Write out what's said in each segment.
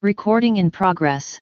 Recording in progress.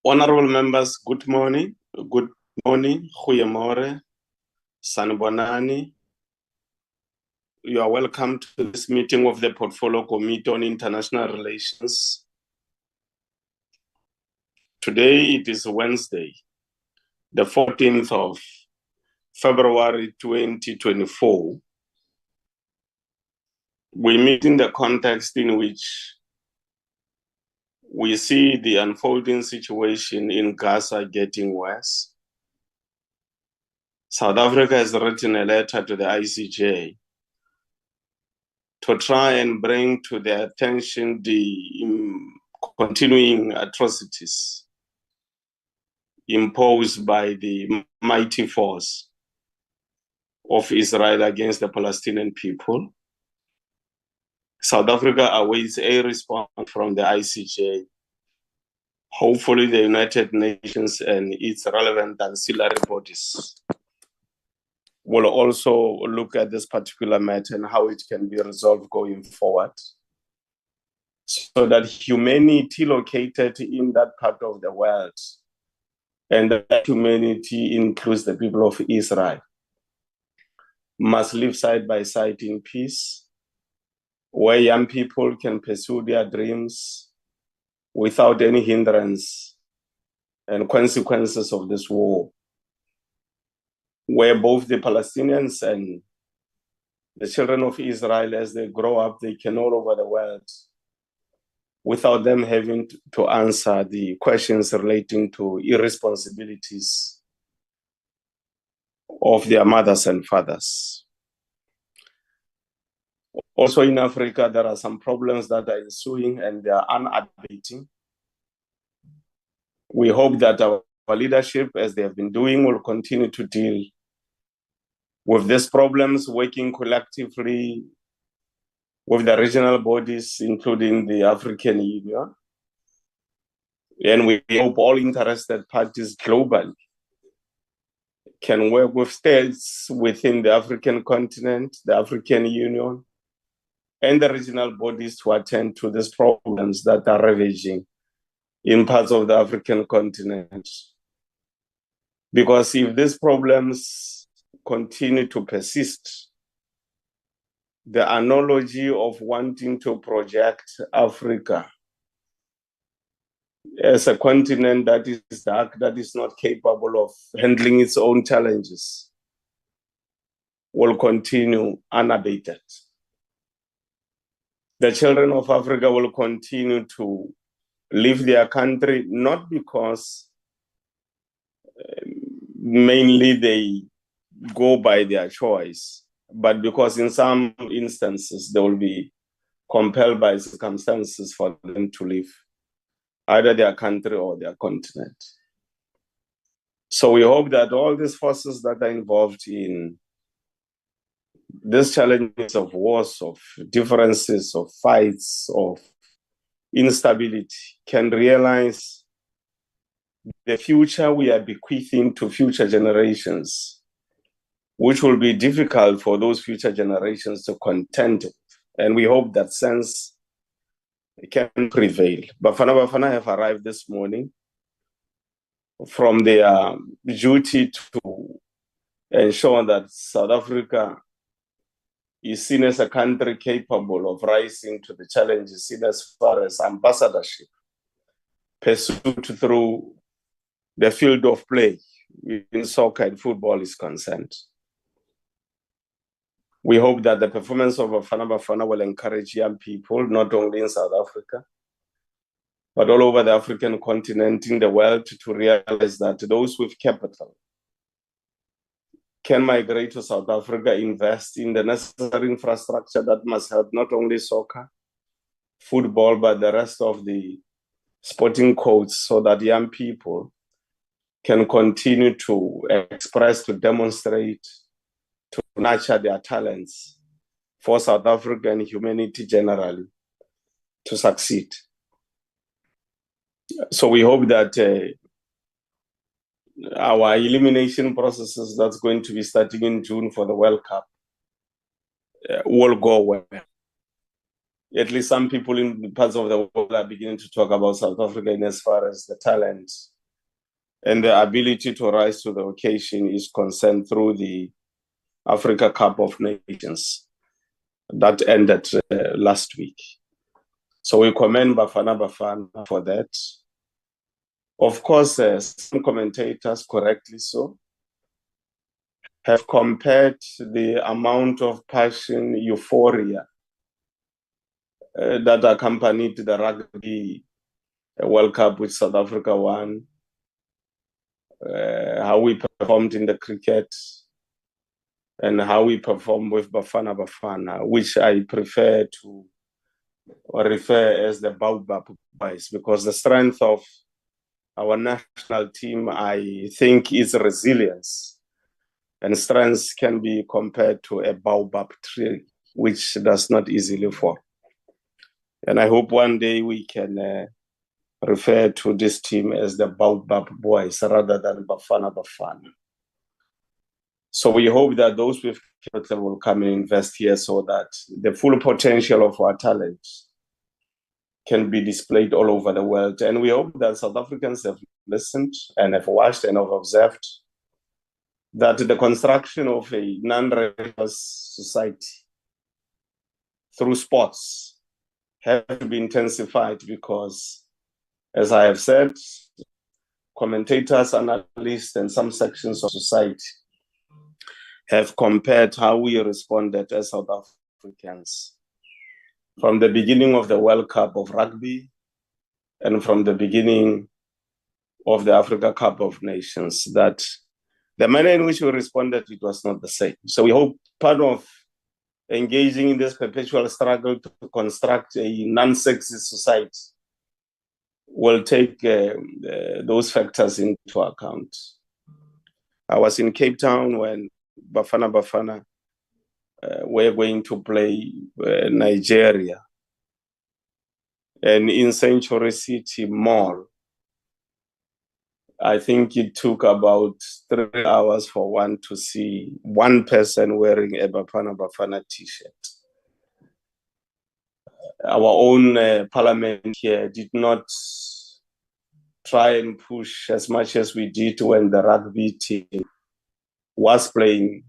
Honorable members, good morning. Good morning, Goeiemorgen, Sanibonani. You are welcome to this meeting of the Portfolio Committee on International Relations. Today it is Wednesday, the 14th of February 2024. We meet in the context in which we see the unfolding situation in Gaza getting worse. South Africa has written a letter to the ICJ to try and bring to their attention the continuing atrocities imposed by the mighty force of Israel against the Palestinian people. South Africa awaits a response from the ICJ. Hopefully the United Nations and its relevant ancillary bodies will also look at this particular matter and how it can be resolved going forward, so that humanity located in that part of the world, and that humanity includes the people of Israel, must live side by side in peace, where young people can pursue their dreams without any hindrance and consequences of this war. where both the Palestinians and the children of Israel, as they grow up, they can all over the world without them having to answer the questions relating to irresponsibilities of their mothers and fathers. Also in Africa, there are some problems that are ensuing and they are unabating. We hope that our leadership, as they have been doing, will continue to deal with these problems, working collectively with the regional bodies, including the African Union. And we hope all interested parties globally can work with states within the African continent, the African Union, and the regional bodies to attend to these problems that are ravaging in parts of the African continent. Because if these problems continue to persist, the analogy of wanting to project Africa as a continent that is dark, that is not capable of handling its own challenges, will continue unabated. The children of Africa will continue to leave their country, not because mainly they go by their choice, but because in some instances they will be compelled by circumstances for them to leave either their country or their continent. So we hope that all these forces that are involved in these challenges of wars, of differences, of fights, of instability can realize the future we are bequeathing to future generations, which will be difficult for those future generations to contend with. And we hope that sense can prevail. Bafana Bafana have arrived this morning from their duty to ensure that South Africa is seen as a country capable of rising to the challenges in as far as ambassadorship pursued through the field of play in soccer and football is concerned. We hope that the performance of Bafana Bafana will encourage young people, not only in South Africa, but all over the African continent, in the world, to realize that those with capital can migrate to South Africa, invest in the necessary infrastructure that must help not only soccer, football, but the rest of the sporting codes, so that young people can continue to express, to demonstrate, to nurture their talents for South Africa and humanity generally to succeed. So we hope that our elimination processes that's going to be starting in June for the World Cup will go well. At least some people in parts of the world are beginning to talk about South Africa in as far as the talent and the ability to rise to the occasion is concerned through the Africa Cup of Nations that ended last week. So we commend Bafana Bafana for that. Of course, some commentators, correctly so, have compared the amount of passion, euphoria that accompanied the Rugby World Cup which South Africa won, how we performed in the cricket, and how we performed with Bafana Bafana, which I prefer to refer as the Baobab Boys, because the strength of our national team, I think, is resilience. And strength can be compared to a baobab tree, which does not easily fall. And I hope one day we can refer to this team as the Baobab Boys rather than Bafana Bafana. So we hope that those with capital will come and invest here so that the full potential of our talents can be displayed all over the world. And we hope that South Africans have listened and have watched and have observed that the construction of a non-religious society through sports have to be intensified because, as I have said, commentators, analysts, and some sections of society have compared how we responded as South Africans from the beginning of the World Cup of Rugby and from the beginning of the Africa Cup of Nations, that the manner in which we responded, it was not the same. So we hope part of engaging in this perpetual struggle to construct a non-sexist society will take those factors into account. I was in Cape Town when Bafana were going to play Nigeria. And in Century City Mall, I think it took about 3 hours for one to see one person wearing a Bafana t-shirt. Our own parliament here did not try and push as much as we did when the rugby team was playing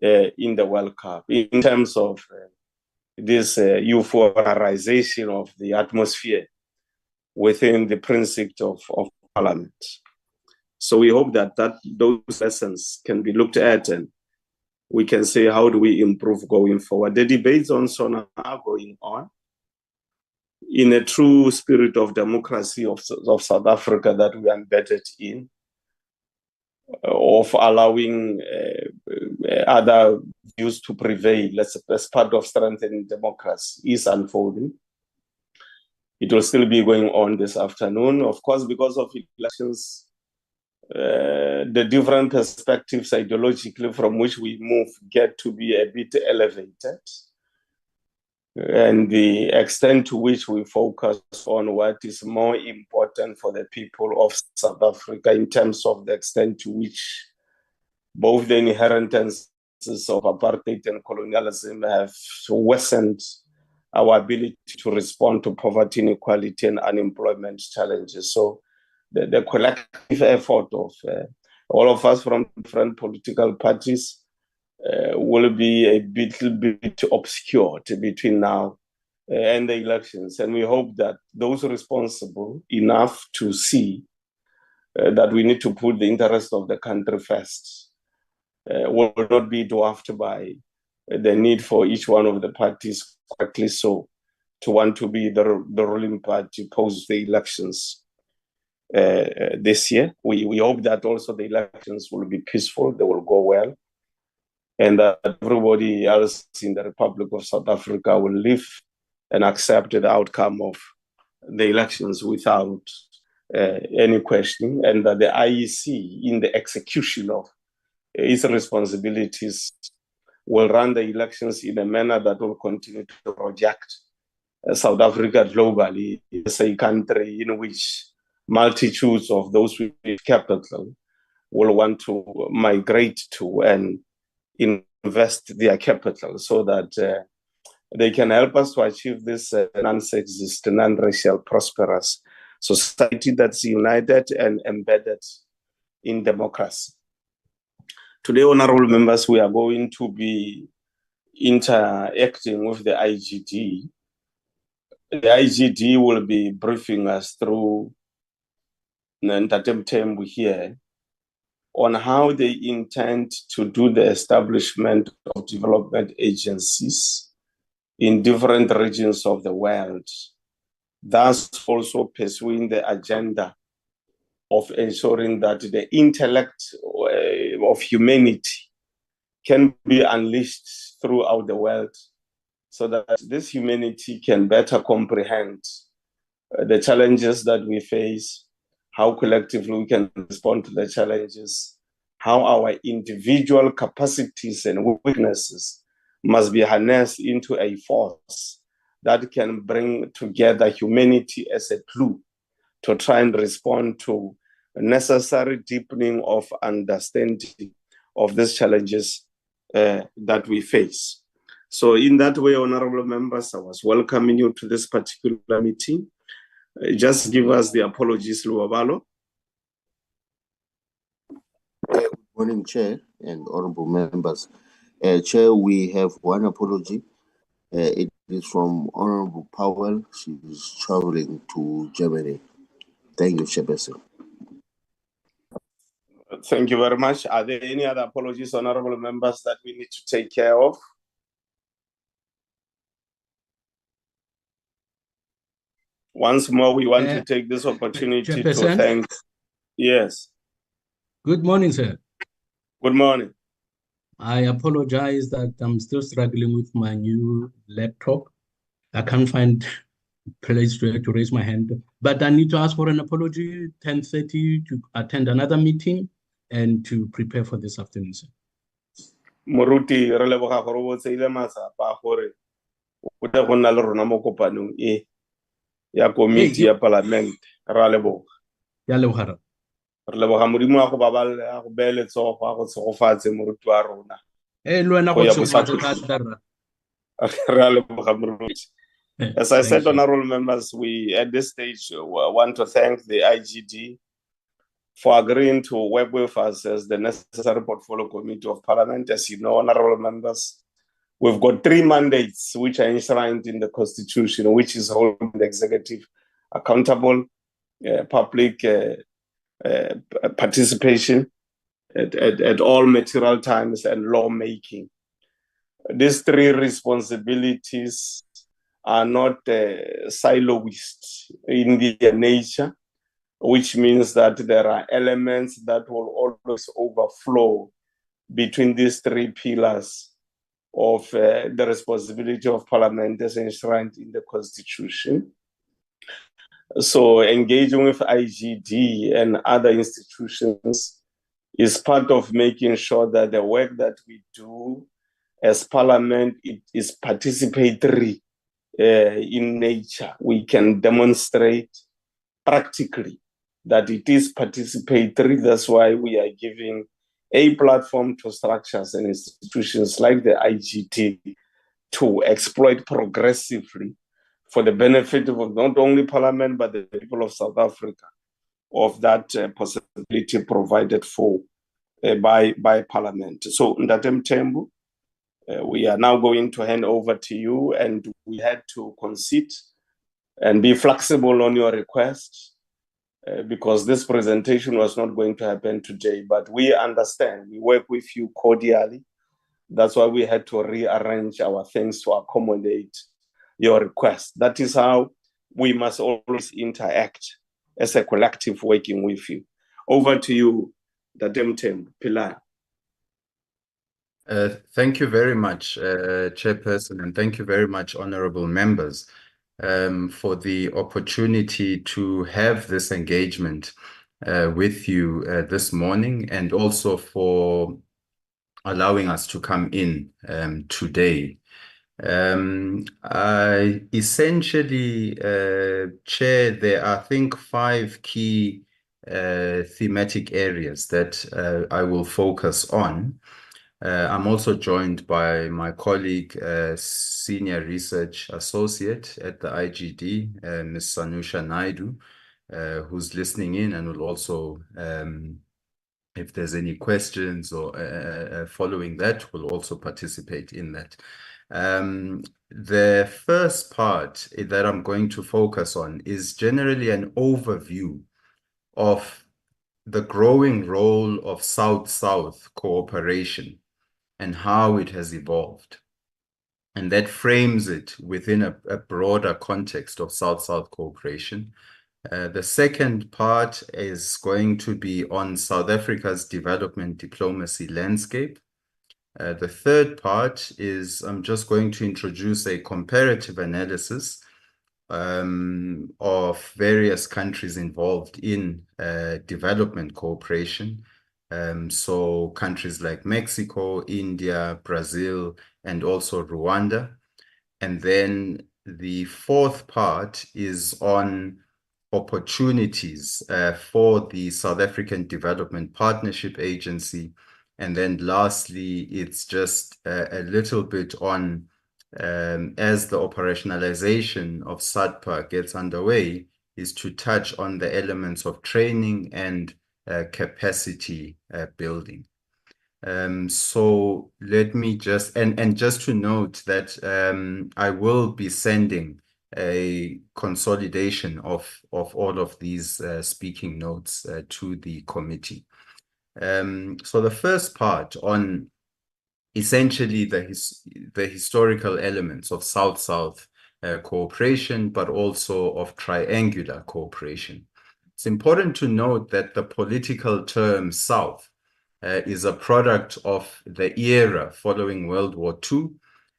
in the World Cup in terms of this euphorization of the atmosphere within the precinct of Parliament. So we hope that those lessons can be looked at and we can say, how do we improve going forward? The debates on SONA are going on in a true spirit of democracy of South Africa that we are embedded in, of allowing other views to prevail as part of strengthening democracy is unfolding. It will still be going on this afternoon. Of course, because of elections, the different perspectives ideologically from which we move get to be a bit elevated. And the extent to which we focus on what is more important for the people of South Africa in terms of the extent to which both the inheritances of apartheid and colonialism have worsened our ability to respond to poverty, inequality, and unemployment challenges. So the collective effort of all of us from different political parties will be a little bit obscured between now and the elections. And we hope that those responsible enough to see that we need to put the interest of the country first will not be dwarfed by the need for each one of the parties, correctly so, to want to be the ruling party post the elections this year. We hope that also the elections will be peaceful, they will go well, and that everybody else in the Republic of South Africa will live and accept the outcome of the elections without any question, and that the IEC, in the execution of its responsibilities, will run the elections in a manner that will continue to project South Africa globally as a country in which multitudes of those with capital will want to migrate to and invest their capital so that they can help us to achieve this non-sexist, non-racial, prosperous society that's united and embedded in democracy. Today, honorable members, we are going to be interacting with the IGD. The IGD will be briefing us through Ntatemtembu here on how they intend to do the establishment of development agencies in different regions of the world, thus also pursuing the agenda of ensuring that the intellect of humanity can be unleashed throughout the world so that this humanity can better comprehend the challenges that we face, how collectively we can respond to the challenges, how our individual capacities and weaknesses must be harnessed into a force that can bring together humanity as a glue to try and respond to a necessary deepening of understanding of these challenges that we face. So in that way, honorable members, I was welcoming you to this particular meeting. Just give us the apologies, Luabalo. Good morning, Chair and honorable members. Chair, we have one apology. It is from Honorable Powell. She is traveling to Germany. Thank you, Chairperson. Thank you very much. Are there any other apologies, honorable members, that we need to take care of? Once more, we want to take this opportunity to thank. Yes. Good morning, sir. Good morning. I apologize that I'm still struggling with my new laptop. I can't find a place to raise my hand, but I need to ask for an apology, 10:30 to attend another meeting and to prepare for this afternoon, sir. Moruti re leboga gore o tseile matsapa gore o tle go nna le rona mo kopanong e ya komiti ya palamente. Ra leboga. Ya leboga. Re leboga modimo a go babale a go beele tsogo a go tshegofatse moruti wa rona. As I said, honorable members, we at this stage want to thank the IGD for agreeing to work with us as the necessary portfolio committee of parliament. As you know, honorable members, we've got 3 mandates which are enshrined in the constitution, which is holding the executive accountable, public participation at all material times, and lawmaking. These 3 responsibilities are not siloist in their nature, which means that there are elements that will always overflow between these 3 pillars of the responsibility of parliament as enshrined in the constitution. So engaging with IGD and other institutions is part of making sure that the work that we do as parliament, it is participatory in nature. We can demonstrate practically that it is participatory. That's why we are giving a platform to structures and institutions like the IGT to exploit progressively for the benefit of not only parliament, but the people of South Africa, of that possibility provided for by parliament. So, Ndatem Tembu, we are now going to hand over to you, and we had to concede and be flexible on your request because this presentation was not going to happen today, but we understand, we work with you cordially. That's why we had to rearrange our things to accommodate your request. That is how we must always interact as a collective working with you. Over to you, Datem Pillai. Thank you very much, Chairperson, and thank you very much, honorable members, for the opportunity to have this engagement with you this morning, and also for allowing us to come in today. I essentially, Chair, there are, I think, 5 key thematic areas that I will focus on. I'm also joined by my colleague, Senior Research Associate at the IGD, Ms. Sanusha Naidu, who's listening in and will also, if there's any questions or following that, will also participate in that. The first part that I'm going to focus on is generally an overview of the growing role of South-South cooperation and how it has evolved. And that frames it within a broader context of South-South cooperation. The second part is going to be on South Africa's development diplomacy landscape. The third part is I'm just going to introduce a comparative analysis of various countries involved in development cooperation. So countries like Mexico, India, Brazil, and also Rwanda. And then the fourth part is on opportunities for the South African Development Partnership Agency. And then lastly, it's just a little bit on, as the operationalization of SADPA gets underway, is to touch on the elements of training and capacity building. So let me just, and just to note that I will be sending a consolidation of all of these speaking notes to the committee. So the first part on essentially the historical elements of South-South cooperation, but also of triangular cooperation. It's important to note that the political term South is a product of the era following World War II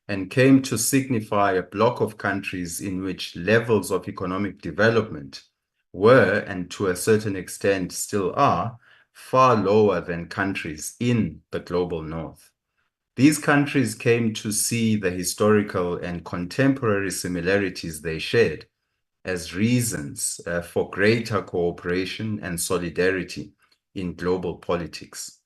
and came to signify a block of countries in which levels of economic development were, and to a certain extent still are, far lower than countries in the global north. These countries came to see the historical and contemporary similarities they shared as reasons for greater cooperation and solidarity in global politics.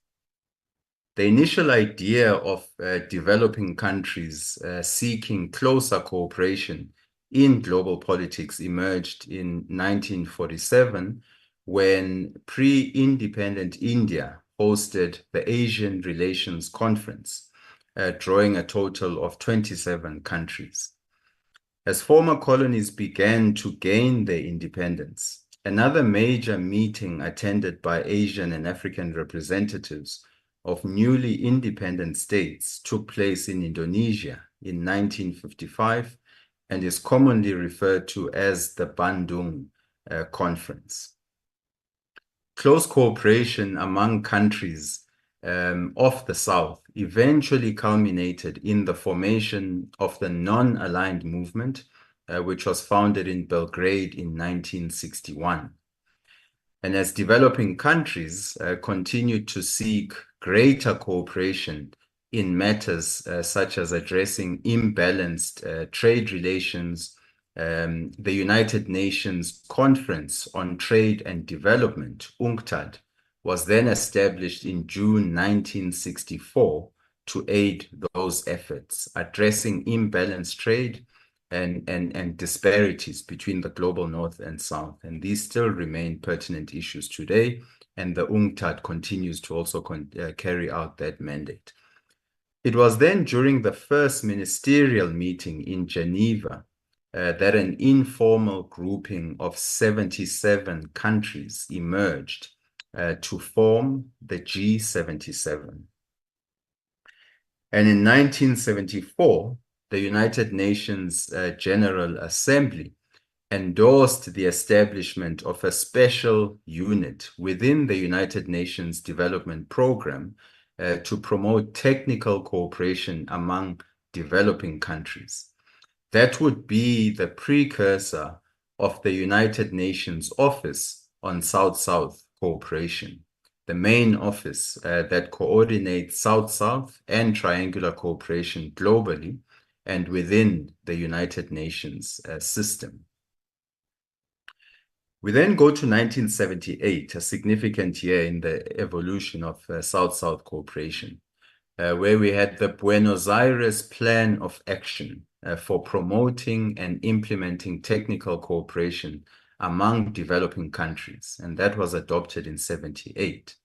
The initial idea of developing countries seeking closer cooperation in global politics emerged in 1947 when pre-independent India hosted the Asian Relations Conference, drawing a total of 27 countries. As former colonies began to gain their independence, another major meeting attended by Asian and African representatives of newly independent states took place in Indonesia in 1955 and is commonly referred to as the Bandung Conference. Close cooperation among countries of the South eventually culminated in the formation of the Non-Aligned Movement, which was founded in Belgrade in 1961. And as developing countries continued to seek greater cooperation in matters such as addressing imbalanced trade relations, the United Nations Conference on Trade and Development, UNCTAD, was then established in June 1964 to aid those efforts, addressing imbalanced trade and disparities between the global north and south. And these still remain pertinent issues today, and the UNCTAD continues to also carry out that mandate. It was then during the first ministerial meeting in Geneva that an informal grouping of 77 countries emerged to form the G77. And in 1974, the United Nations General Assembly endorsed the establishment of a special unit within the United Nations Development Programme to promote technical cooperation among developing countries. That would be the precursor of the United Nations Office on South-South Cooperation, the main office that coordinates South-South and triangular cooperation globally and within the United Nations system. We then go to 1978, a significant year in the evolution of South-South cooperation, where we had the Buenos Aires Plan of Action for promoting and implementing technical cooperation among developing countries, and that was adopted in 78.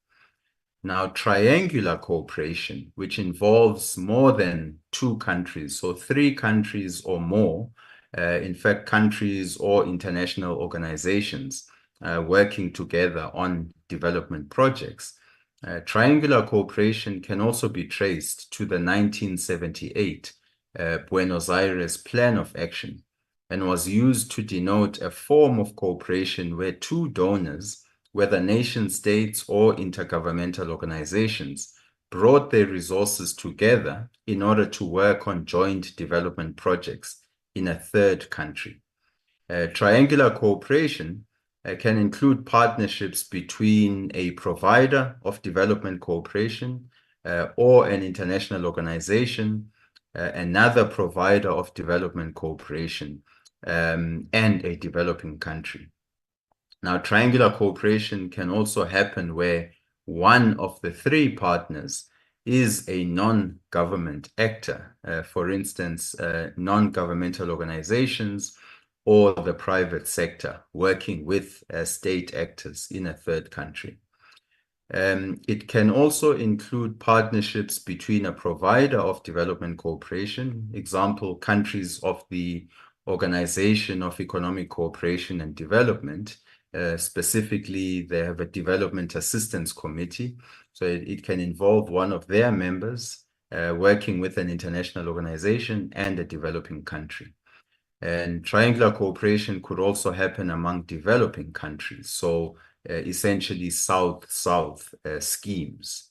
Now, triangular cooperation, which involves more than 2 countries, so 3 countries or more, in fact, countries or international organizations working together on development projects. Triangular cooperation can also be traced to the 1978 Buenos Aires Plan of Action and was used to denote a form of cooperation where 2 donors, whether nation states or intergovernmental organizations, brought their resources together in order to work on joint development projects in a third country. Triangular cooperation can include partnerships between a provider of development cooperation or an international organization, another provider of development cooperation, and a developing country. Now, triangular cooperation can also happen where one of the 3 partners is a non-government actor, for instance, non-governmental organizations or the private sector working with state actors in a third country. It can also include partnerships between a provider of development cooperation, example, countries of the Organization of Economic Cooperation and Development. Specifically, they have a Development Assistance Committee, So it can involve one of their members working with an international organization and a developing country. And triangular cooperation could also happen among developing countries. So essentially South-South schemes.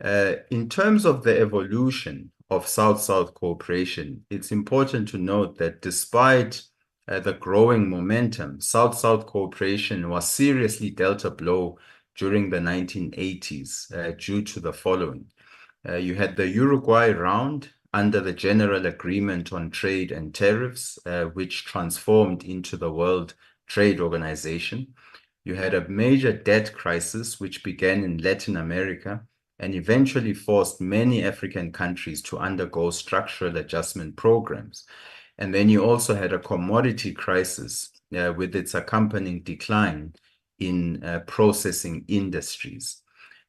In terms of the evolution of South-South cooperation, it's important to note that despite the growing momentum, South-South cooperation was seriously dealt a blow during the 1980s due to the following. You had the Uruguay round under the General Agreement on Trade and Tariffs, which transformed into the World Trade Organization. You had a major debt crisis, which began in Latin America and eventually forced many African countries to undergo structural adjustment programs. And then you also had a commodity crisis with its accompanying decline in processing industries.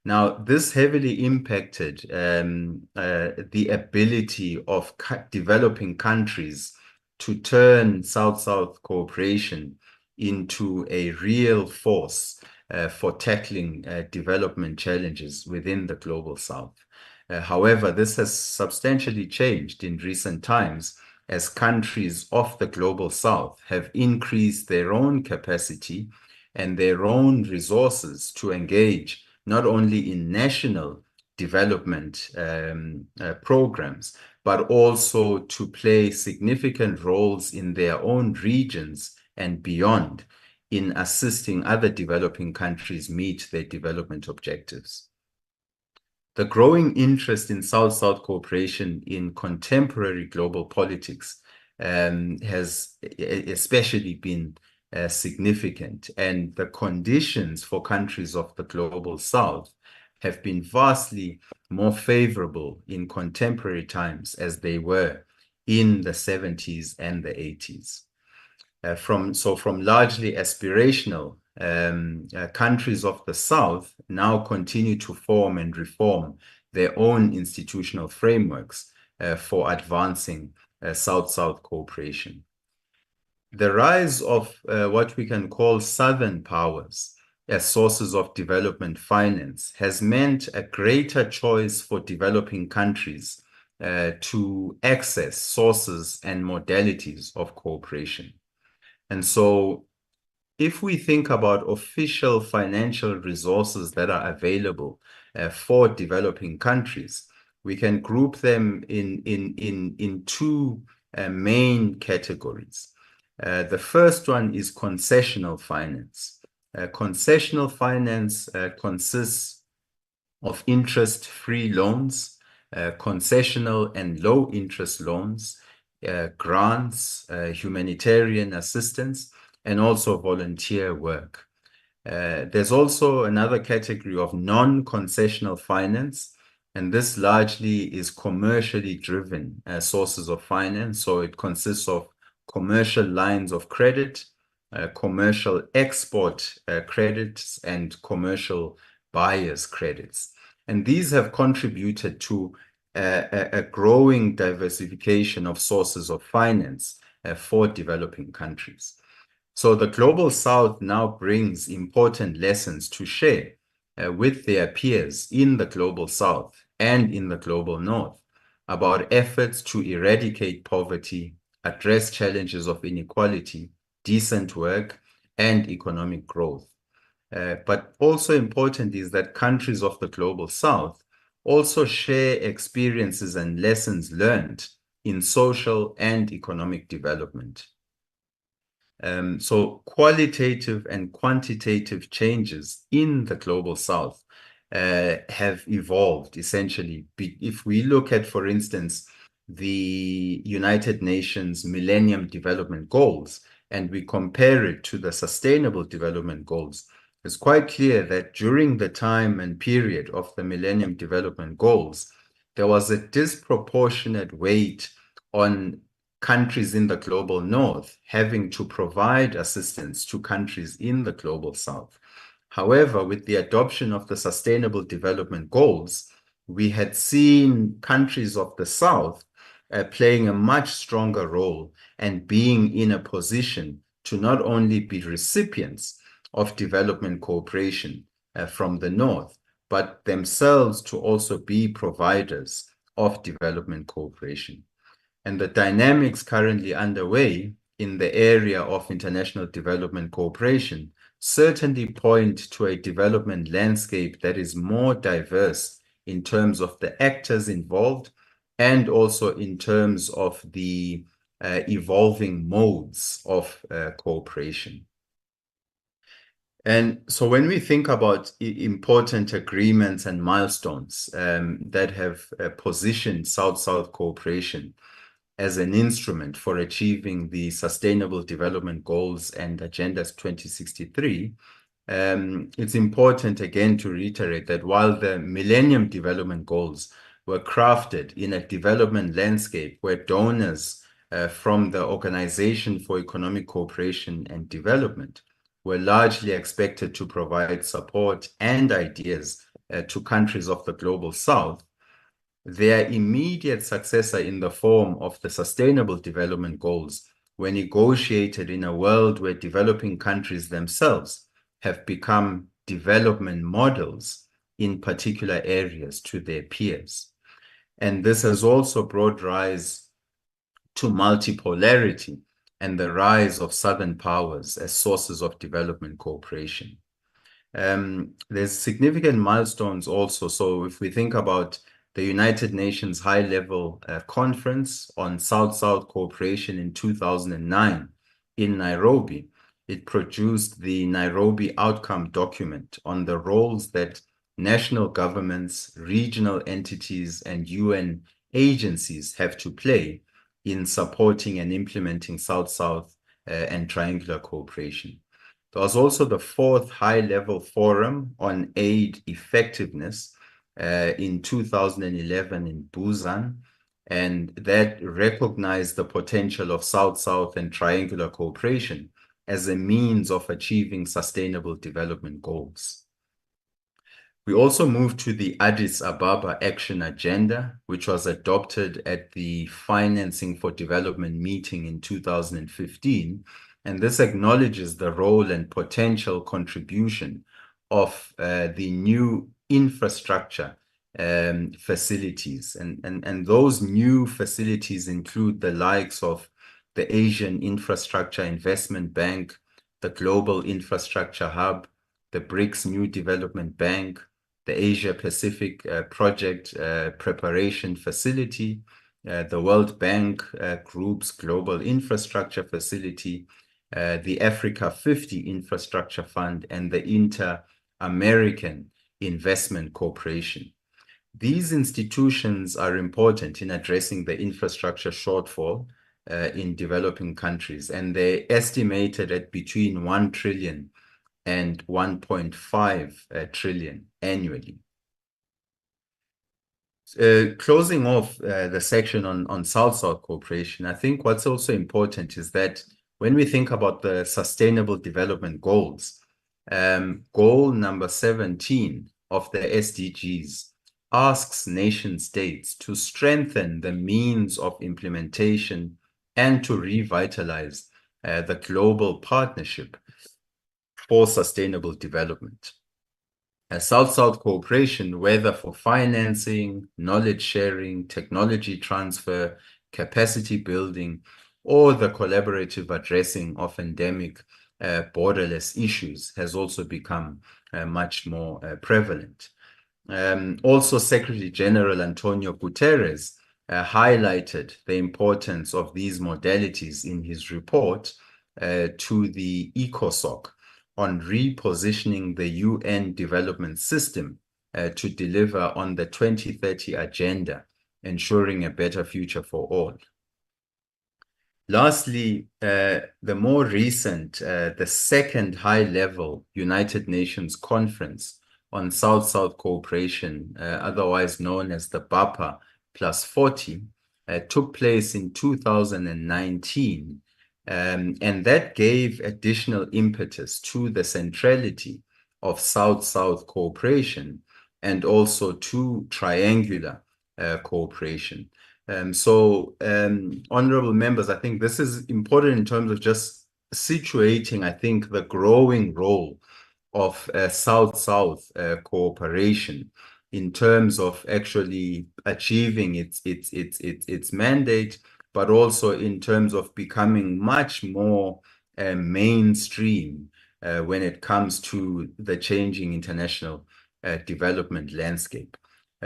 Now, this heavily impacted the ability of developing countries to turn South-South cooperation into a real force for tackling development challenges within the Global South. However, this has substantially changed in recent times as countries of the Global South have increased their own capacity and their own resources to engage not only in national development programs, but also to play significant roles in their own regions and beyond in assisting other developing countries meet their development objectives. The growing interest in South-South cooperation in contemporary global politics has especially been significant, and the conditions for countries of the Global South have been vastly more favorable in contemporary times as they were in the 70s and the 80s. From largely aspirational countries of the South now continue to form and reform their own institutional frameworks for advancing South-South cooperation. The rise of what we can call Southern powers as sources of development finance has meant a greater choice for developing countries to access sources and modalities of cooperation. And so if we think about official financial resources that are available for developing countries, we can group them in two main categories. The first one is concessional finance. Concessional finance consists of interest-free loans, concessional and low-interest loans, grants, humanitarian assistance, and also volunteer work. There's also another category of non-concessional finance, and this largely is commercially driven sources of finance. So it consists of commercial lines of credit, commercial export credits, and commercial buyers credits. And these have contributed to a growing diversification of sources of finance for developing countries. So the Global South now brings important lessons to share with their peers in the Global South and in the Global North about efforts to eradicate poverty, address challenges of inequality, decent work, and economic growth. But also important is that countries of the Global South also share experiences and lessons learned in social and economic development. So qualitative and quantitative changes in the Global South have evolved essentially. If we look at, for instance, the United Nations Millennium Development Goals, and we compare it to the Sustainable Development Goals, it's quite clear that during the time and period of the Millennium Development Goals, there was a disproportionate weight on countries in the Global North having to provide assistance to countries in the Global South. However, with the adoption of the Sustainable Development Goals, we had seen countries of the South playing a much stronger role and being in a position to not only be recipients of development cooperation from the North, but themselves to also be providers of development cooperation. And the dynamics currently underway in the area of international development cooperation certainly point to a development landscape that is more diverse in terms of the actors involved and also in terms of the evolving modes of cooperation. And so when we think about important agreements and milestones that have positioned South-South cooperation as an instrument for achieving the Sustainable Development Goals and Agenda 2063, it's important again to reiterate that while the Millennium Development Goals were crafted in a development landscape where donors from the Organization for Economic Cooperation and Development were largely expected to provide support and ideas to countries of the Global South, their immediate successor in the form of the Sustainable Development Goals were negotiated in a world where developing countries themselves have become development models in particular areas to their peers. And this has also brought rise to multipolarity and the rise of Southern powers as sources of development cooperation. There's significant milestones also. So if we think about the United Nations High-Level Conference on South-South Cooperation in 2009 in Nairobi, it produced the Nairobi Outcome Document on the roles that national governments, regional entities, and UN agencies have to play in supporting and implementing South-South and triangular cooperation. There was also the fourth high-level forum on aid effectiveness in 2011 in Busan, and that recognized the potential of South-South and triangular cooperation as a means of achieving sustainable development goals. We also moved to the Addis Ababa Action Agenda, which was adopted at the Financing for Development meeting in 2015, and this acknowledges the role and potential contribution of the new infrastructure facilities. And those new facilities include the likes of the Asian Infrastructure Investment Bank, the Global Infrastructure Hub, the BRICS New Development Bank, the Asia Pacific Project Preparation Facility, the World Bank Group's Global Infrastructure Facility, the Africa 50 Infrastructure Fund, and the Inter-American Investment Corporation. These institutions are important in addressing the infrastructure shortfall in developing countries, and they're estimated at between 1 trillion and 1.5 trillion annually. Closing off the section on South-South cooperation, I think what's also important is that when we think about the Sustainable Development Goals, goal number 17 of the SDGs asks nation states to strengthen the means of implementation and to revitalize the global partnership for sustainable development. South-South cooperation, whether for financing, knowledge sharing, technology transfer, capacity building, or the collaborative addressing of endemic borderless issues, has also become much more prevalent. Also, Secretary General Antonio Guterres highlighted the importance of these modalities in his report to the ECOSOC on repositioning the UN development system to deliver on the 2030 agenda, ensuring a better future for all. Lastly, the more recent, the second high-level United Nations Conference on South-South Cooperation, otherwise known as the BAPA +40, took place in 2019. And that gave additional impetus to the centrality of South-South cooperation and also to triangular cooperation. Honorable members, I think this is important in terms of just situating, I think, the growing role of South-South cooperation in terms of actually achieving its mandate, but also in terms of becoming much more mainstream when it comes to the changing international development landscape.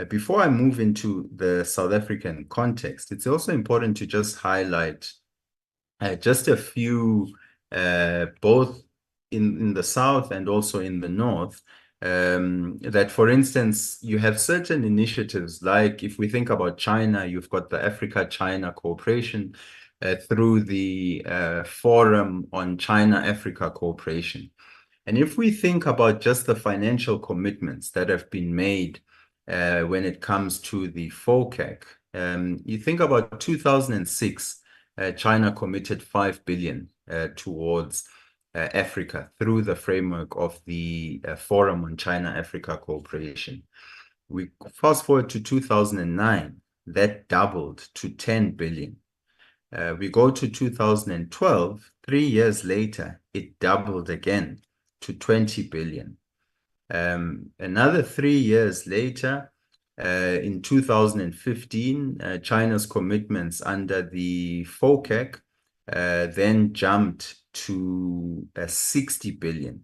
Before I move into the South African context, it's also important to just highlight just a few, both in the South and also in the North, that, for instance, you have certain initiatives, like if we think about China, you've got the Africa-China cooperation through the Forum on China-Africa Cooperation. And if we think about just the financial commitments that have been made when it comes to the FOCAC, you think about 2006, China committed 5 billion towards Africa through the framework of the Forum on China-Africa Cooperation. We fast forward to 2009, that doubled to 10 billion. We go to 2012, 3 years later, it doubled again to 20 billion. Another 3 years later, in 2015, China's commitments under the FOCAC then jumped to 60 billion.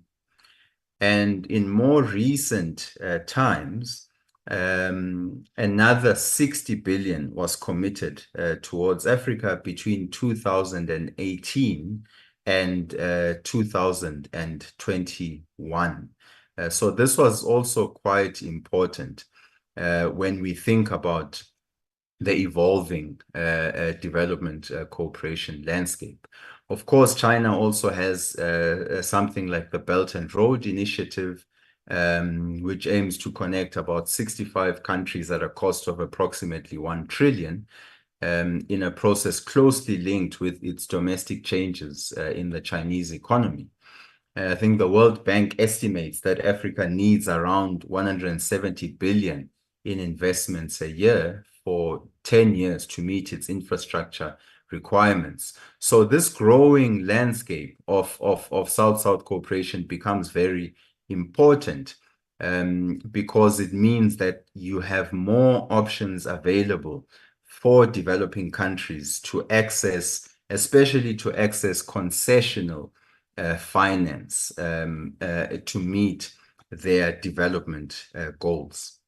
And in more recent times, another 60 billion was committed towards Africa between 2018 and 2021. So this was also quite important when we think about the evolving development cooperation landscape. Of course, China also has something like the Belt and Road Initiative, which aims to connect about 65 countries at a cost of approximately 1 trillion in a process closely linked with its domestic changes in the Chinese economy. I think the World Bank estimates that Africa needs around 170 billion in investments a year for 10 years to meet its infrastructure requirements. So this growing landscape of South-South cooperation becomes very important because it means that you have more options available for developing countries to access, especially to access concessional finance to meet their development goals.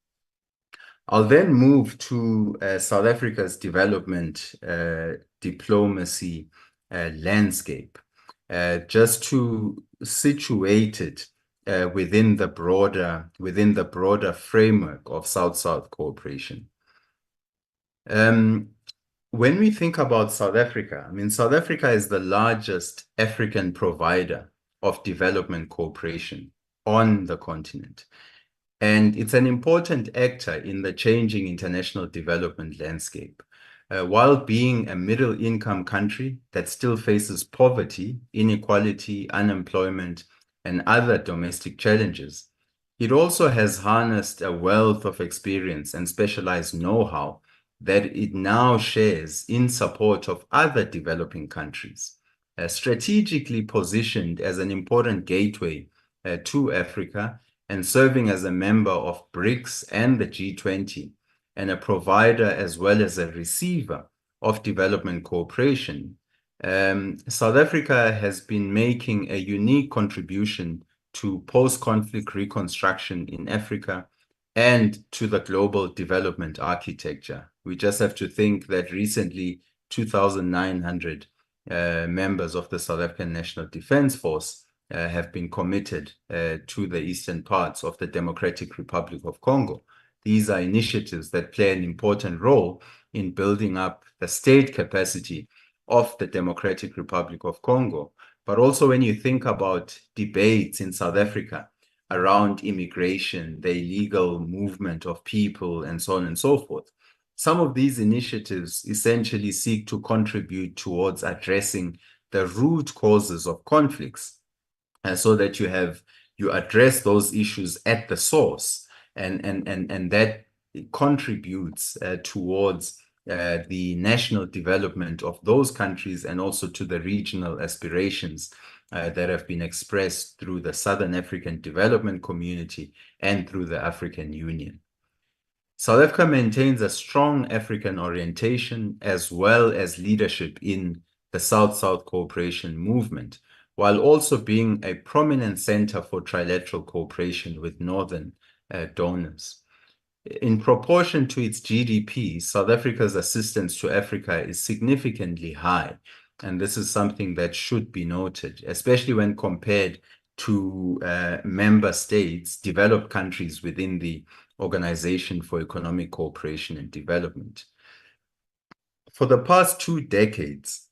I'll then move to South Africa's development diplomacy landscape, just to situate it within the broader framework of South-South cooperation. When we think about South Africa, I mean, South Africa is the largest African provider of development cooperation on the continent. And it's an important actor in the changing international development landscape. While being a middle-income country that still faces poverty, inequality, unemployment, and other domestic challenges, it also has harnessed a wealth of experience and specialized know-how that it now shares in support of other developing countries, strategically positioned as an important gateway to Africa and serving as a member of BRICS and the G20, and a provider as well as a receiver of development cooperation. South Africa has been making a unique contribution to post-conflict reconstruction in Africa and to the global development architecture. We just have to think that recently 2,900 members of the South African National Defence Force have been committed to the eastern parts of the Democratic Republic of Congo. These are initiatives that play an important role in building up the state capacity of the Democratic Republic of Congo. But also when you think about debates in South Africa around immigration, the illegal movement of people, and so on and so forth, some of these initiatives essentially seek to contribute towards addressing the root causes of conflicts, so that you address those issues at the source, and that contributes towards the national development of those countries and also to the regional aspirations that have been expressed through the Southern African Development Community and through the African Union. South Africa maintains a strong African orientation as well as leadership in the South-South cooperation movement, while also being a prominent center for trilateral cooperation with northern donors. In proportion to its GDP, South Africa's assistance to Africa is significantly high, and this is something that should be noted, especially when compared to member states, developed countries within the Organization for Economic Cooperation and Development. For the past 2 decades,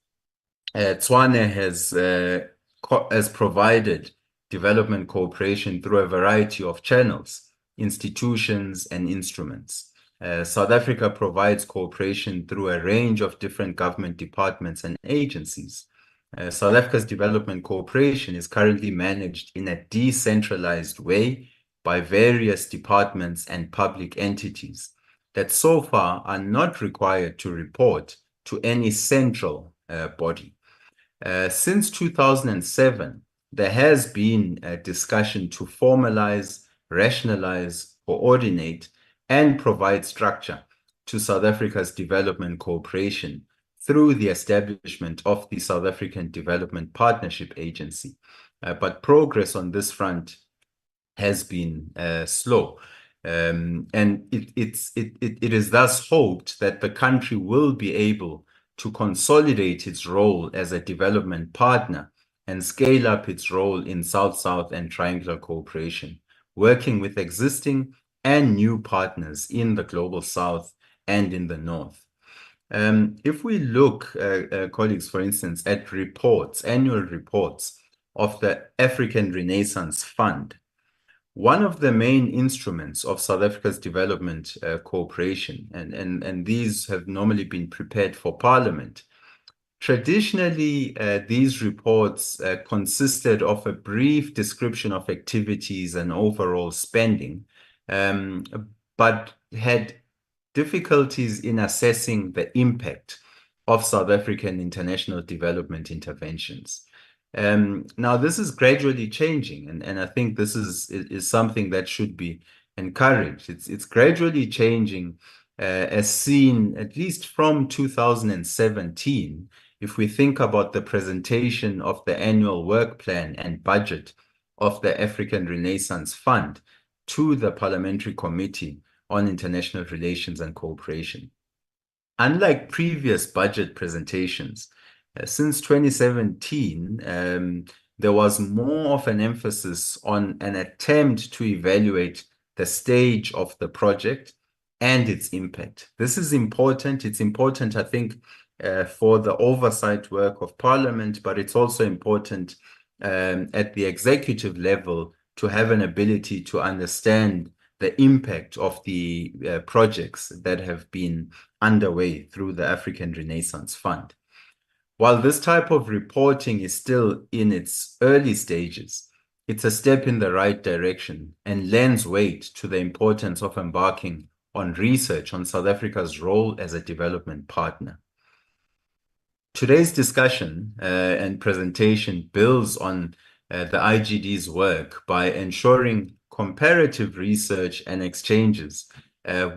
Tshwane has provided development cooperation through a variety of channels, institutions, and instruments. South Africa provides cooperation through a range of different government departments and agencies. South Africa's development cooperation is currently managed in a decentralized way by various departments and public entities that so far are not required to report to any central body. Since 2007, there has been a discussion to formalize, rationalize, coordinate, and provide structure to South Africa's development cooperation through the establishment of the South African Development Partnership Agency. But progress on this front has been slow. And it is thus hoped that the country will be able to consolidate its role as a development partner and scale up its role in South-South and triangular cooperation, working with existing and new partners in the Global South and in the North. If we look, colleagues, for instance, at reports, annual reports of the African Renaissance Fund, one of the main instruments of South Africa's development cooperation, and these have normally been prepared for Parliament. Traditionally, these reports consisted of a brief description of activities and overall spending, but had difficulties in assessing the impact of South African international development interventions. Now, this is gradually changing, and I think this is something that should be encouraged. It's gradually changing, as seen at least from 2017. If we think about the presentation of the annual work plan and budget of the African Renaissance Fund to the Parliamentary Committee on International Relations and Cooperation. Unlike previous budget presentations, since 2017, there was more of an emphasis on an attempt to evaluate the stage of the project and its impact. This is important. It's important, I think, for the oversight work of Parliament, but it's also important at the executive level to have an ability to understand the impact of the projects that have been underway through the African Renaissance Fund. While this type of reporting is still in its early stages, it's a step in the right direction and lends weight to the importance of embarking on research on South Africa's role as a development partner. Today's discussion and presentation builds on the IGD's work by ensuring comparative research and exchanges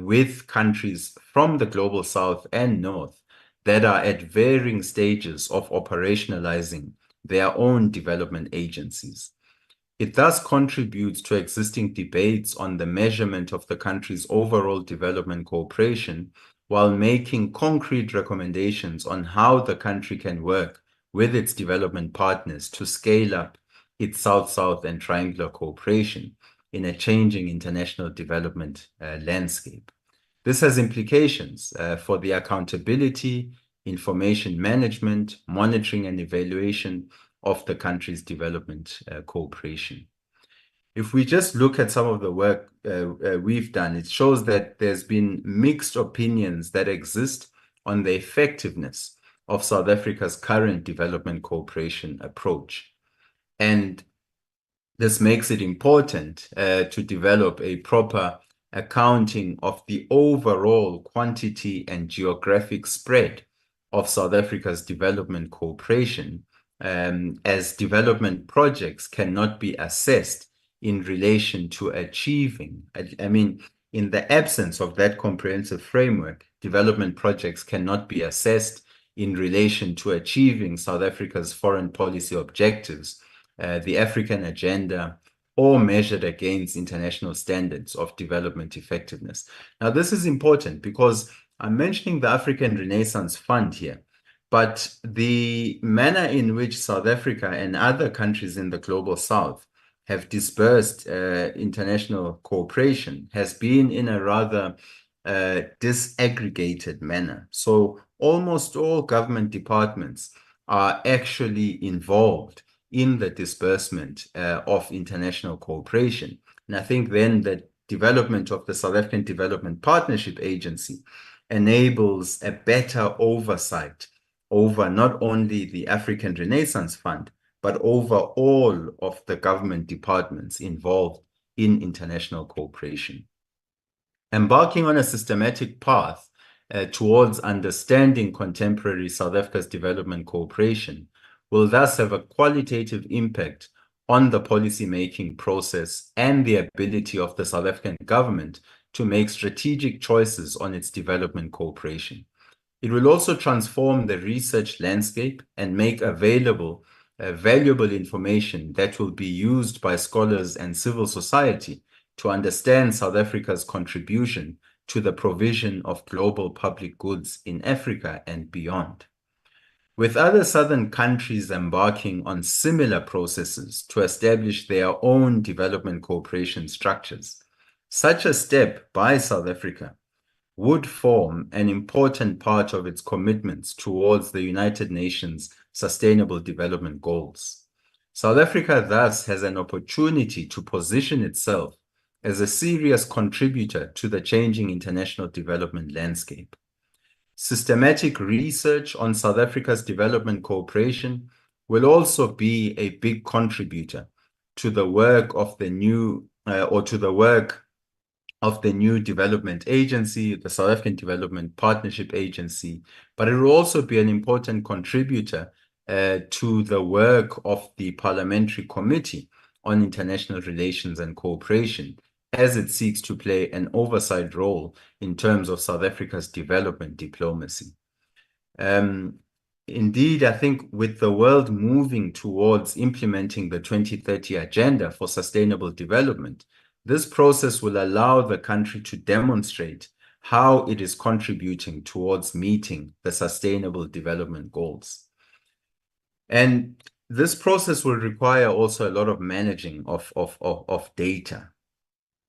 with countries from the Global South and North that are at varying stages of operationalizing their own development agencies. It thus contributes to existing debates on the measurement of the country's overall development cooperation, while making concrete recommendations on how the country can work with its development partners to scale up its South-South and triangular cooperation in a changing international development landscape. This has implications for the accountability, information management, monitoring, and evaluation of the country's development cooperation. If we just look at some of the work we've done, it shows that there's been mixed opinions that exist on the effectiveness of South Africa's current development cooperation approach. And this makes it important to develop a proper accounting of the overall quantity and geographic spread of South Africa's development cooperation as development projects cannot be assessed in relation to achieving. I mean, in the absence of that comprehensive framework, development projects cannot be assessed in relation to achieving South Africa's foreign policy objectives, the African agenda, or measured against international standards of development effectiveness. Now, this is important because I'm mentioning the African Renaissance Fund here, but the manner in which South Africa and other countries in the global south have dispersed international cooperation has been in a rather disaggregated manner. So almost all government departments are actually involved in the disbursement of international cooperation. And I think then the development of the South African Development Partnership Agency enables a better oversight over not only the African Renaissance Fund, but over all of the government departments involved in international cooperation. Embarking on a systematic path towards understanding contemporary South Africa's development cooperation will thus have a qualitative impact on the policy-making process and the ability of the South African government to make strategic choices on its development cooperation. It will also transform the research landscape and make available valuable information that will be used by scholars and civil society to understand South Africa's contribution to the provision of global public goods in Africa and beyond. With other southern countries embarking on similar processes to establish their own development cooperation structures, such a step by South Africa would form an important part of its commitments towards the United Nations Sustainable Development Goals. South Africa thus has an opportunity to position itself as a serious contributor to the changing international development landscape. Systematic research on South Africa's development cooperation will also be a big contributor to the work of the new development agency, the South African Development Partnership Agency, but it will also be an important contributor to the work of the Parliamentary Committee on International Relations and Cooperation, as it seeks to play an oversight role in terms of South Africa's development diplomacy. Indeed, I think with the world moving towards implementing the 2030 Agenda for Sustainable Development, this process will allow the country to demonstrate how it is contributing towards meeting the Sustainable Development Goals. And this process will require also a lot of managing of data.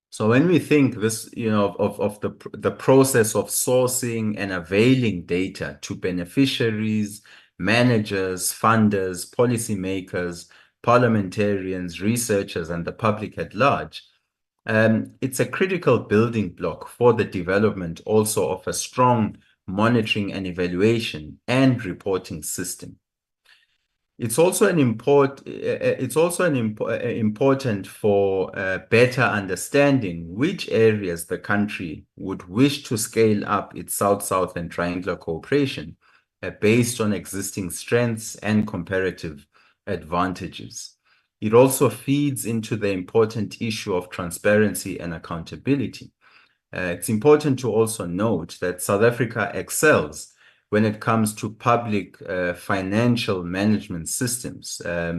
So when we think this, of the process of sourcing and availing data to beneficiaries, managers, funders, policymakers, parliamentarians, researchers, and the public at large, it's a critical building block for the development also of a strong monitoring and evaluation and reporting system. It's also important for better understanding which areas the country would wish to scale up its South-South and triangular cooperation based on existing strengths and comparative advantages. It also feeds into the important issue of transparency and accountability. It's important to also note that South Africa excels when it comes to public financial management systems. I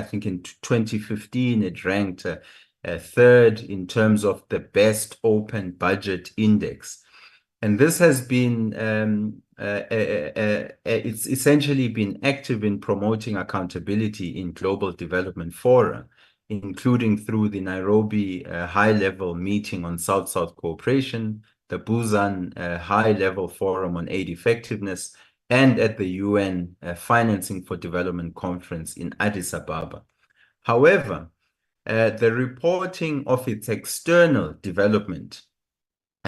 think in 2015, it ranked third in terms of the best open budget index. And this has been, it's essentially been active in promoting accountability in global development fora, including through the Nairobi high-level meeting on South-South cooperation, the Busan High-Level Forum on Aid Effectiveness, and at the UN Financing for Development Conference in Addis Ababa. However, the reporting of its external development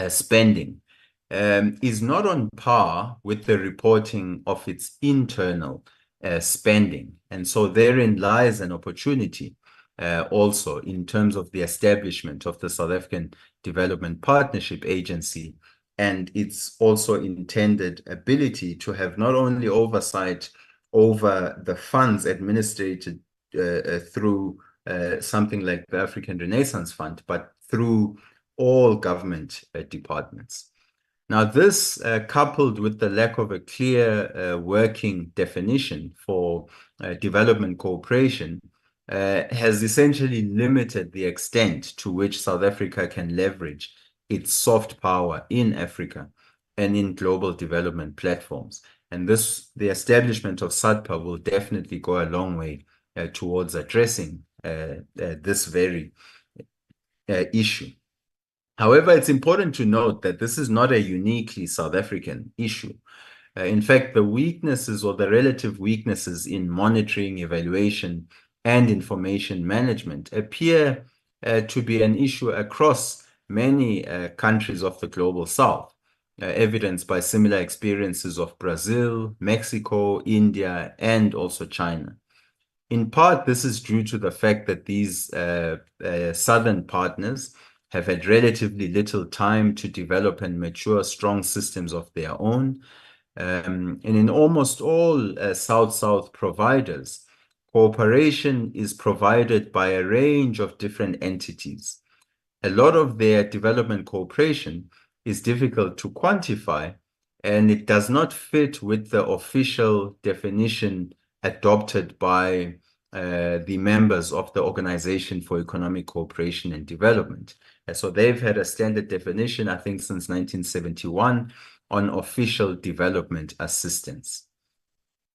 spending is not on par with the reporting of its internal spending. And so therein lies an opportunity also in terms of the establishment of the South African Development Partnership Agency and its also intended ability to have not only oversight over the funds administered through something like the African Renaissance Fund, but through all government departments. Now, this, coupled with the lack of a clear working definition for development cooperation, has essentially limited the extent to which South Africa can leverage its soft power in Africa and in global development platforms. And the establishment of SADPA will definitely go a long way towards addressing this very issue. However, it's important to note that this is not a uniquely South African issue. In fact, the weaknesses or the relative weaknesses in monitoring, evaluation, and information management appear to be an issue across many countries of the global South, evidenced by similar experiences of Brazil, Mexico, India, and also China. In part, this is due to the fact that these southern partners have had relatively little time to develop and mature strong systems of their own. And in almost all South-South providers, cooperation is provided by a range of different entities. A lot of their development cooperation is difficult to quantify, and it does not fit with the official definition adopted by the members of the Organization for Economic Cooperation and Development. So they've had a standard definition, I think, since 1971 on official development assistance.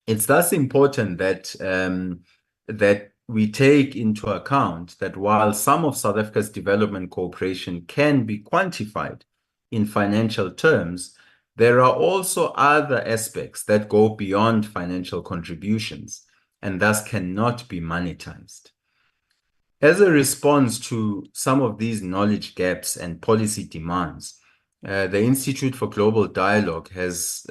It's thus important that, that we take into account that while some of South Africa's development cooperation can be quantified in financial terms, there are also other aspects that go beyond financial contributions and thus cannot be monetized. As a response to some of these knowledge gaps and policy demands, the Institute for Global Dialogue has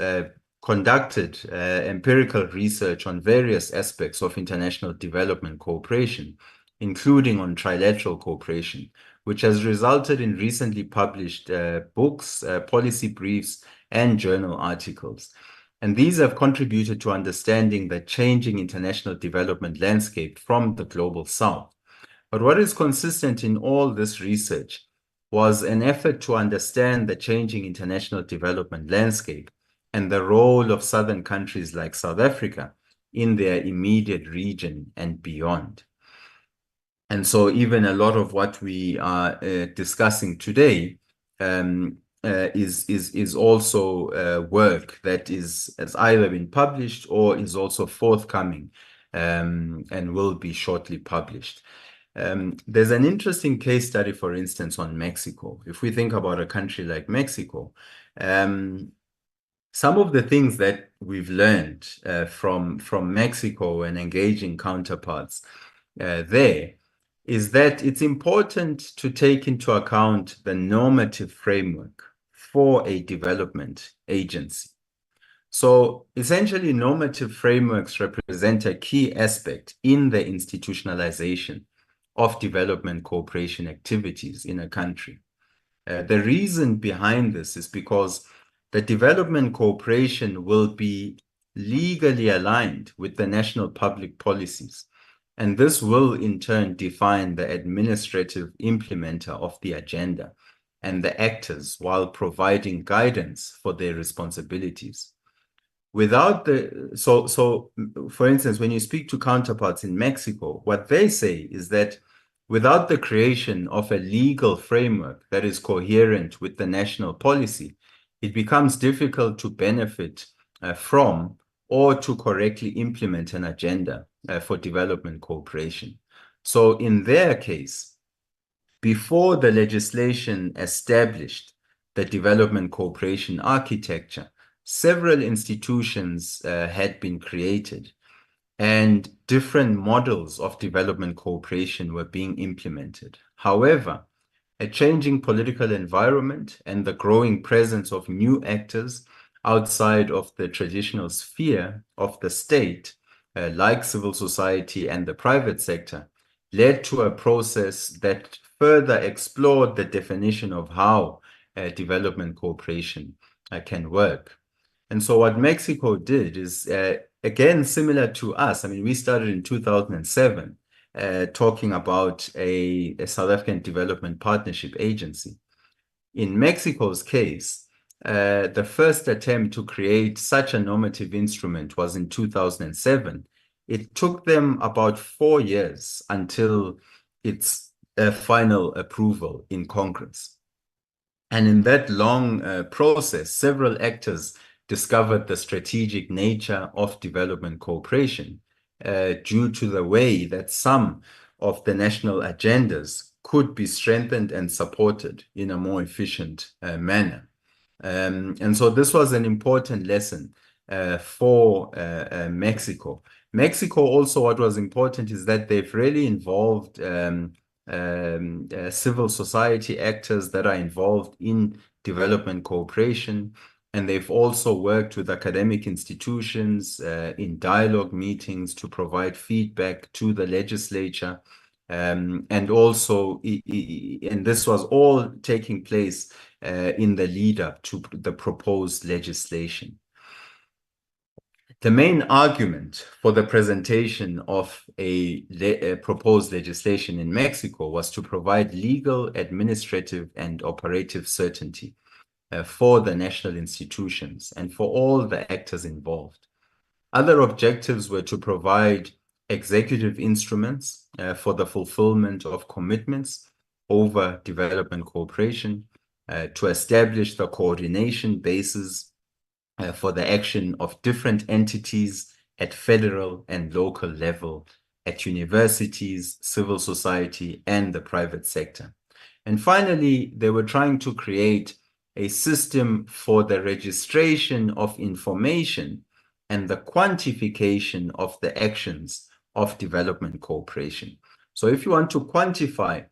conducted empirical research on various aspects of international development cooperation, including on trilateral cooperation, which has resulted in recently published books, policy briefs, and journal articles. And these have contributed to understanding the changing international development landscape from the global South. But what is consistent in all this research was an effort to understand the changing international development landscape and the role of southern countries like South Africa in their immediate region and beyond. And so even a lot of what we are discussing today is also work that has either been published or is also forthcoming and will be shortly published. There's an interesting case study, for instance, on Mexico. If we think about a country like Mexico, some of the things that we've learned from Mexico and engaging counterparts there is that it's important to take into account the normative framework for a development agency. So essentially, normative frameworks represent a key aspect in the institutionalization of development cooperation activities in a country. The reason behind this is because the development cooperation will be legally aligned with the national public policies, and this will in turn define the administrative implementer of the agenda and the actors while providing guidance for their responsibilities. Without so for instance, when you speak to counterparts in Mexico, what they say is that without the creation of a legal framework that is coherent with the national policy, it becomes difficult to benefit from or to correctly implement an agenda for development cooperation. So in their case, before the legislation established the development cooperation architecture, several institutions had been created and different models of development cooperation were being implemented. However, a changing political environment and the growing presence of new actors outside of the traditional sphere of the state, like civil society and the private sector, led to a process that further explored the definition of how development cooperation can work. And so what Mexico did is again, similar to us, I mean, we started in 2007 talking about a South African Development Partnership Agency. In Mexico's case, the first attempt to create such a normative instrument was in 2007. It took them about 4 years until its final approval in Congress. And in that long process, several actors discovered the strategic nature of development cooperation due to the way that some of the national agendas could be strengthened and supported in a more efficient manner. And so this was an important lesson for Mexico. Mexico also, what was important is that they've really involved civil society actors that are involved in development cooperation. And they've also worked with academic institutions in dialogue meetings to provide feedback to the legislature. And also, and this was all taking place in the lead up to the proposed legislation. The main argument for the presentation of a proposed legislation in Mexico was to provide legal, administrative, and operative certainty for the national institutions and for all the actors involved. Other objectives were to provide executive instruments for the fulfillment of commitments over development cooperation, to establish the coordination bases for the action of different entities at federal and local level, at universities, civil society, and the private sector. And finally, they were trying to create a system for the registration of information and the quantification of the actions of development cooperation. So if you want to quantify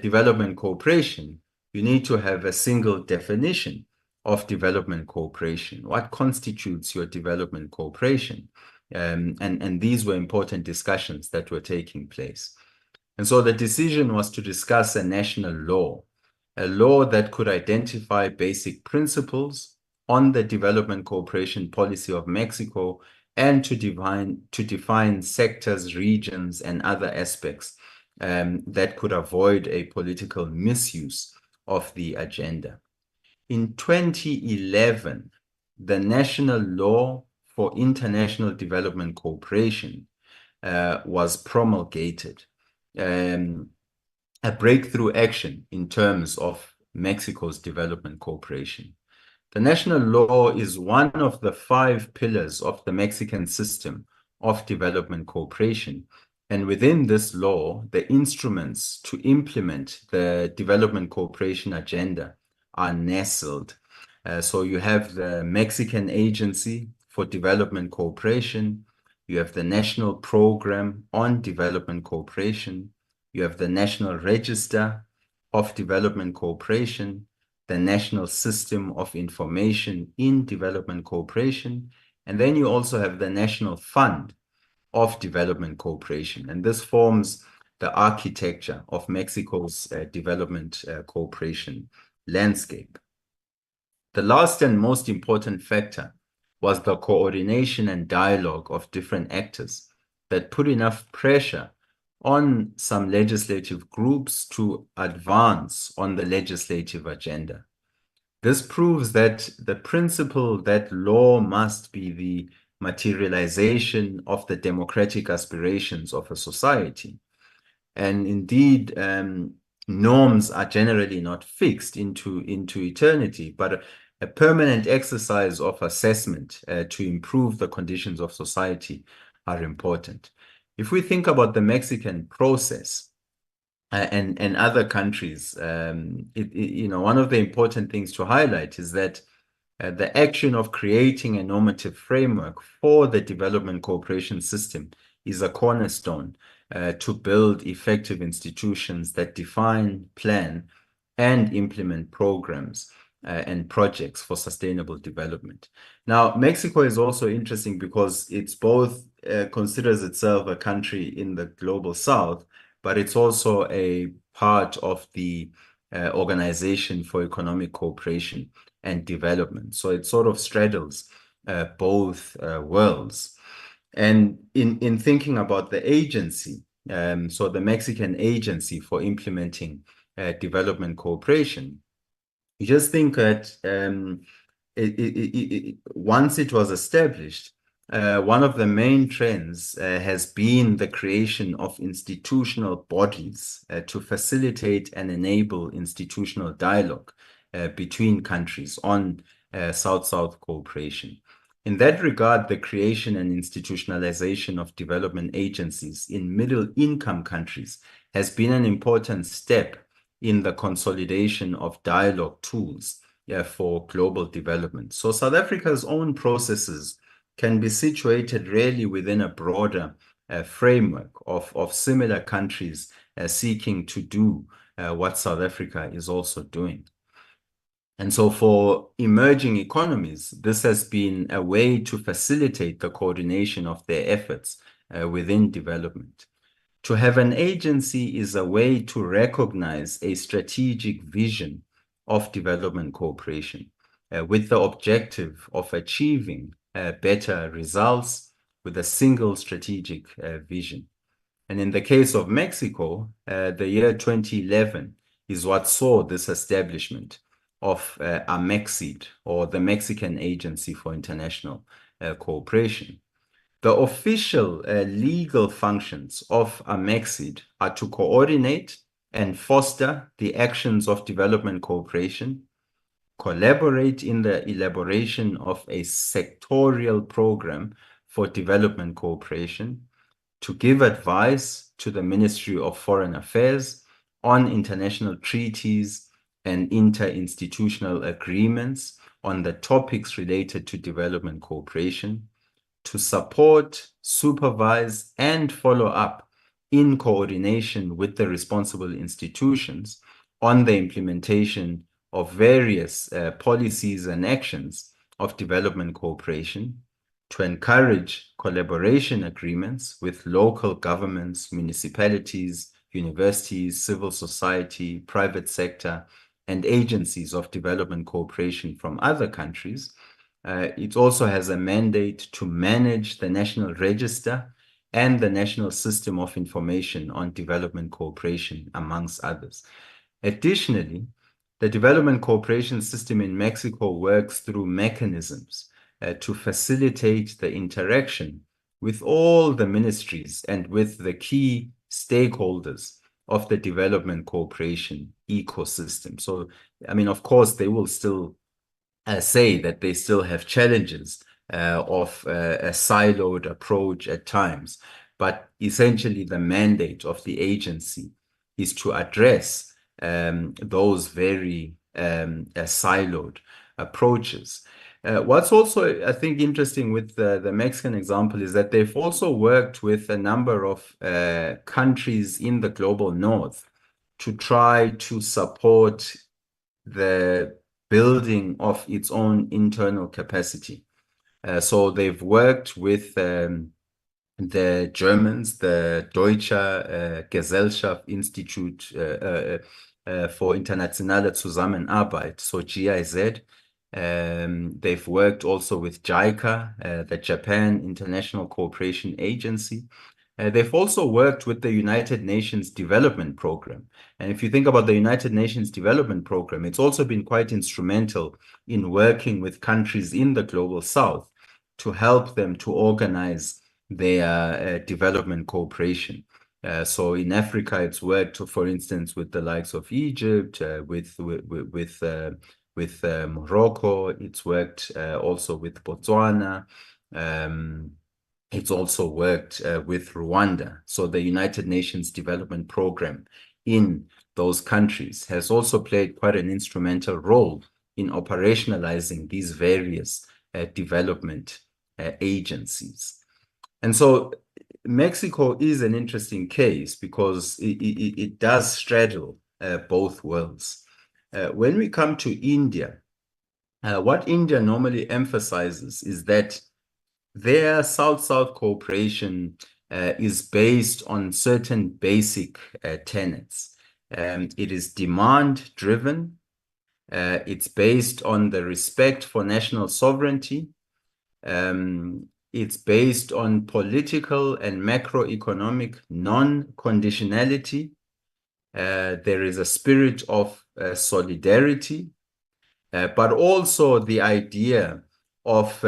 development cooperation, you need to have a single definition of development cooperation. What constitutes your development cooperation? And these were important discussions that were taking place. And so the decision was to discuss a national law, a law that could identify basic principles on the development cooperation policy of Mexico and to define sectors, regions, and other aspects that could avoid a political misuse of the agenda. In 2011, the National Law for International Development Cooperation was promulgated, a breakthrough action in terms of Mexico's development cooperation. The national law is one of the 5 pillars of the Mexican system of development cooperation. And within this law, the instruments to implement the development cooperation agenda are nestled. So you have the Mexican Agency for Development Cooperation, you have the National Program on Development Cooperation, you have the National Register of Development Cooperation, the National System of Information in Development Cooperation, and then you also have the National Fund of Development Cooperation. And this forms the architecture of Mexico's development cooperation landscape. The last and most important factor was the coordination and dialogue of different actors that put enough pressure on some legislative groups to advance on the legislative agenda. This proves that the principle that law must be the materialization of the democratic aspirations of a society. And indeed, norms are generally not fixed into eternity, but a permanent exercise of assessment to improve the conditions of society are important. If we think about the Mexican process and other countries, one of the important things to highlight is that the action of creating a normative framework for the development cooperation system is a cornerstone to build effective institutions that define, plan, and implement programs and projects for sustainable development. Now, Mexico is also interesting because it's both considers itself a country in the global south, but it's also a part of the Organization for Economic Cooperation and Development. So it sort of straddles both worlds. And in thinking about the agency, so the Mexican Agency for Implementing Development Cooperation, you just think that once it was established, one of the main trends has been the creation of institutional bodies to facilitate and enable institutional dialogue between countries on South-South cooperation. In that regard, the creation and institutionalization of development agencies in middle-income countries has been an important step in the consolidation of dialogue tools for global development. So South Africa's own processes can be situated really within a broader framework of similar countries seeking to do what South Africa is also doing. And so for emerging economies, this has been a way to facilitate the coordination of their efforts within development. To have an agency is a way to recognize a strategic vision of development cooperation with the objective of achieving better results with a single strategic vision. And in the case of Mexico, the year 2011 is what saw this establishment of AMEXID, or the Mexican Agency for International Cooperation. The official legal functions of AMEXID are to coordinate and foster the actions of development cooperation, collaborate in the elaboration of a sectorial program for development cooperation, to give advice to the Ministry of Foreign Affairs on international treaties and interinstitutional agreements on the topics related to development cooperation, to support, supervise, and follow up in coordination with the responsible institutions on the implementation of various policies and actions of development cooperation, to encourage collaboration agreements with local governments, municipalities, universities, civil society, private sector, and agencies of development cooperation from other countries. It also has a mandate to manage the National Register and the National System of Information on Development Cooperation, amongst others. Additionally, the development cooperation system in Mexico works through mechanisms to facilitate the interaction with all the ministries and with the key stakeholders of the development cooperation ecosystem. So, I mean, of course, they will still say that they still have challenges of a siloed approach at times, but essentially the mandate of the agency is to address those very siloed approaches. What's also, I think, interesting with the Mexican example is that they've also worked with a number of countries in the global north to try to support the building of its own internal capacity. So they've worked with the Germans, the Deutsche Gesellschaft Institut for Internationale Zusammenarbeit, so GIZ. They've worked also with JICA, the Japan International Cooperation Agency. They've also worked with the United Nations Development Program. And if you think about the United Nations Development Program, it's also been quite instrumental in working with countries in the Global South to help them to organize their development cooperation. So in Africa, it's worked, for instance, with the likes of Egypt, with Morocco. It's worked also with Botswana. It's also worked with Rwanda. So the United Nations Development Program in those countries has also played quite an instrumental role in operationalizing these various development agencies. And so Mexico is an interesting case because it does straddle both worlds. When we come to India, what India normally emphasizes is that their South-South cooperation is based on certain basic tenets. It is demand-driven. It's based on the respect for national sovereignty. It's based on political and macroeconomic non-conditionality. There is a spirit of solidarity, but also the idea of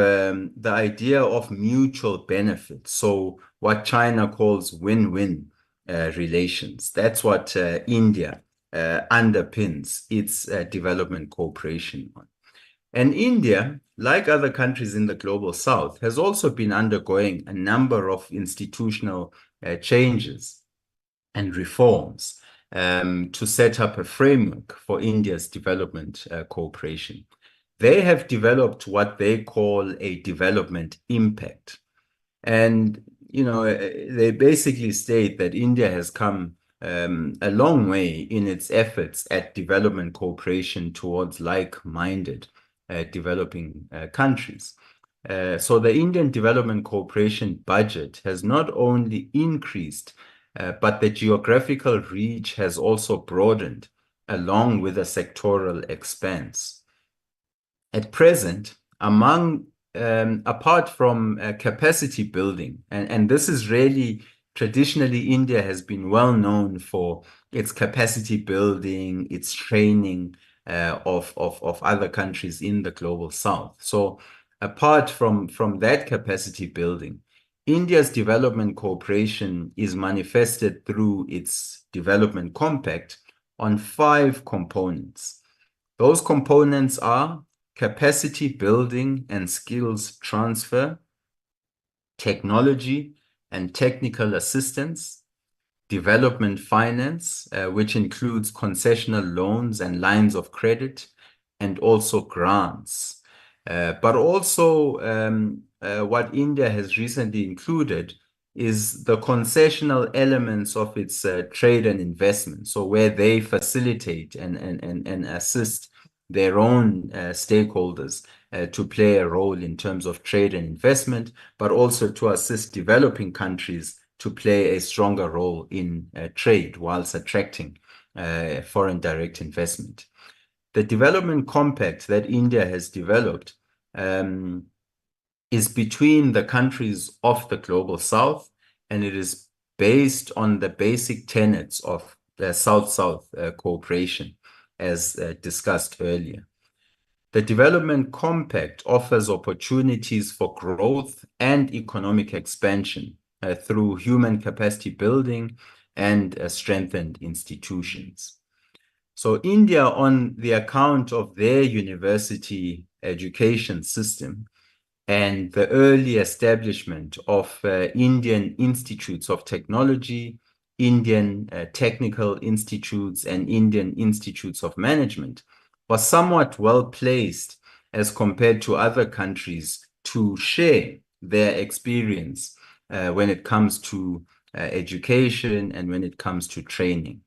mutual benefit. So what China calls win-win relations. That's what India underpins its development cooperation on. And India, like other countries in the global south, has also been undergoing a number of institutional changes and reforms to set up a framework for India's development cooperation. They have developed what they call a development impact. And, they basically state that India has come a long way in its efforts at development cooperation towards like-minded developing countries. So the Indian development cooperation budget has not only increased, but the geographical reach has also broadened along with a sectoral expanse. At present, apart from capacity building, and this is really traditionally India has been well known for its capacity building, its training of other countries in the global south. So apart from that capacity building, India's development cooperation is manifested through its development compact on 5 components. Those components are capacity building and skills transfer, technology and technical assistance, development finance, which includes concessional loans and lines of credit, and also grants. But also what India has recently included is the concessional elements of its trade and investment. So where they facilitate and assist their own stakeholders to play a role in terms of trade and investment, but also to assist developing countries to play a stronger role in trade whilst attracting foreign direct investment. The development compact that India has developed is between the countries of the global south, and it is based on the basic tenets of the South-South cooperation, as discussed earlier. The development compact offers opportunities for growth and economic expansion through human capacity building and strengthened institutions. So India, on the account of their university education system and the early establishment of Indian institutes of technology, Indian technical institutes, and Indian institutes of management, was somewhat well placed as compared to other countries to share their experience when it comes to education and when it comes to training.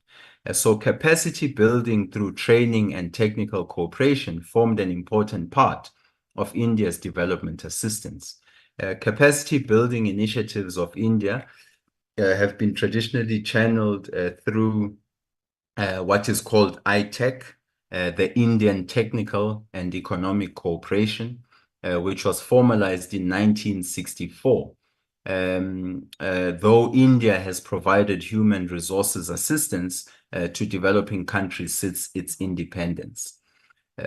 So capacity building through training and technical cooperation formed an important part of India's development assistance. Capacity building initiatives of India have been traditionally channeled through what is called ITEC, the Indian Technical and Economic Cooperation, which was formalized in 1964. Though India has provided human resources assistance to developing countries since its independence.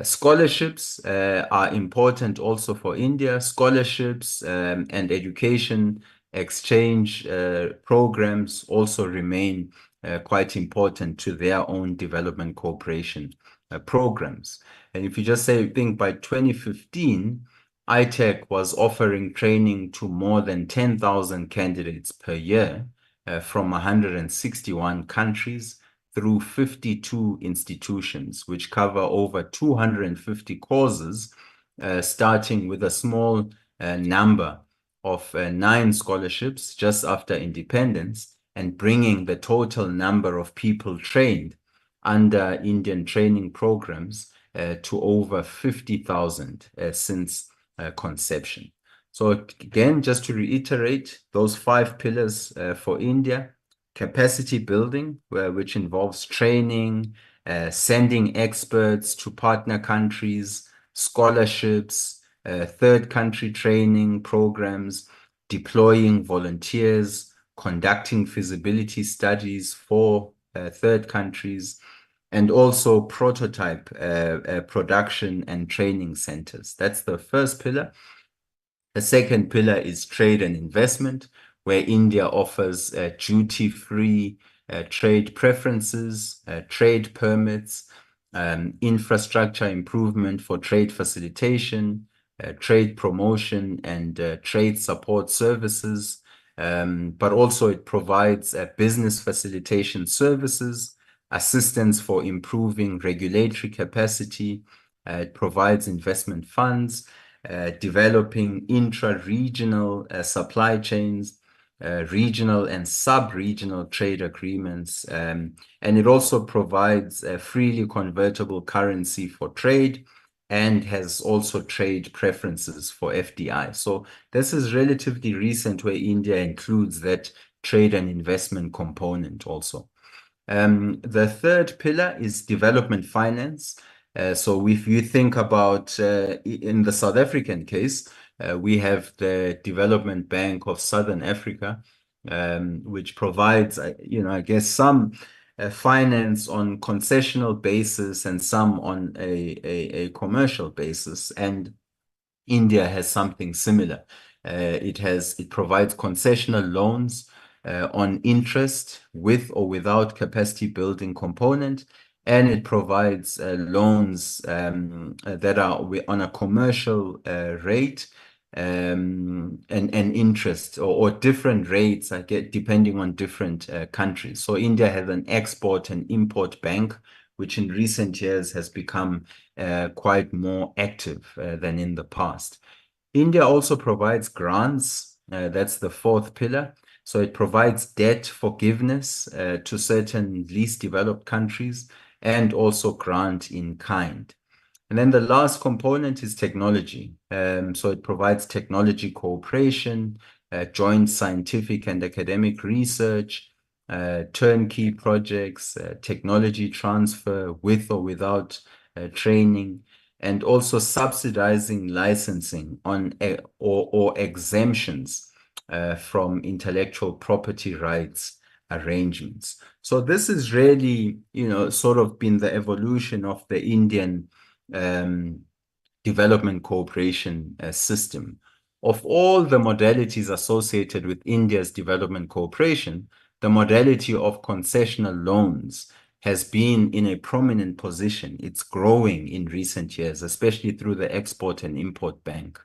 Scholarships are important also for India. Scholarships and education exchange programs also remain quite important to their own development cooperation programs. And if you just think by 2015, ITEC was offering training to more than 10,000 candidates per year from 161 countries through 52 institutions, which cover over 250 courses, starting with a small number of 9 scholarships just after independence, and bringing the total number of people trained under Indian training programs to over 50,000 since conception. So again, just to reiterate, those 5 pillars for India: capacity building, which involves training, sending experts to partner countries, scholarships, third country training programs, deploying volunteers, conducting feasibility studies for third countries, and also prototype production and training centers. That's the first pillar. The second pillar is trade and investment, where India offers duty-free trade preferences, trade permits, infrastructure improvement for trade facilitation, trade promotion, and trade support services. But also it provides business facilitation services, assistance for improving regulatory capacity. It provides investment funds, developing intra-regional supply chains, regional and sub-regional trade agreements, and it also provides a freely convertible currency for trade and has also trade preferences for FDI. So this is relatively recent, where India includes that trade and investment component also. The third pillar is development finance. So if you think about in the South African case, we have the Development Bank of Southern Africa, which provides, I guess, some finance on concessional basis and some on a commercial basis. And India has something similar. It provides concessional loans on interest with or without capacity building component, and it provides loans that are on a commercial rate and interest or different rates, I get, depending on different countries. So India has an export and import bank, which in recent years has become quite more active than in the past. India also provides grants. That's the fourth pillar. So it provides debt forgiveness to certain least developed countries and also grant in kind. And then the last component is technology. So it provides technology cooperation, joint scientific and academic research, turnkey projects, technology transfer with or without training, and also subsidizing licensing on or exemptions from intellectual property rights arrangements. So this is really, sort of been the evolution of the Indian development cooperation system. Of all the modalities associated with India's development cooperation, the modality of concessional loans has been in a prominent position. It's growing in recent years, especially through the Export and Import Bank.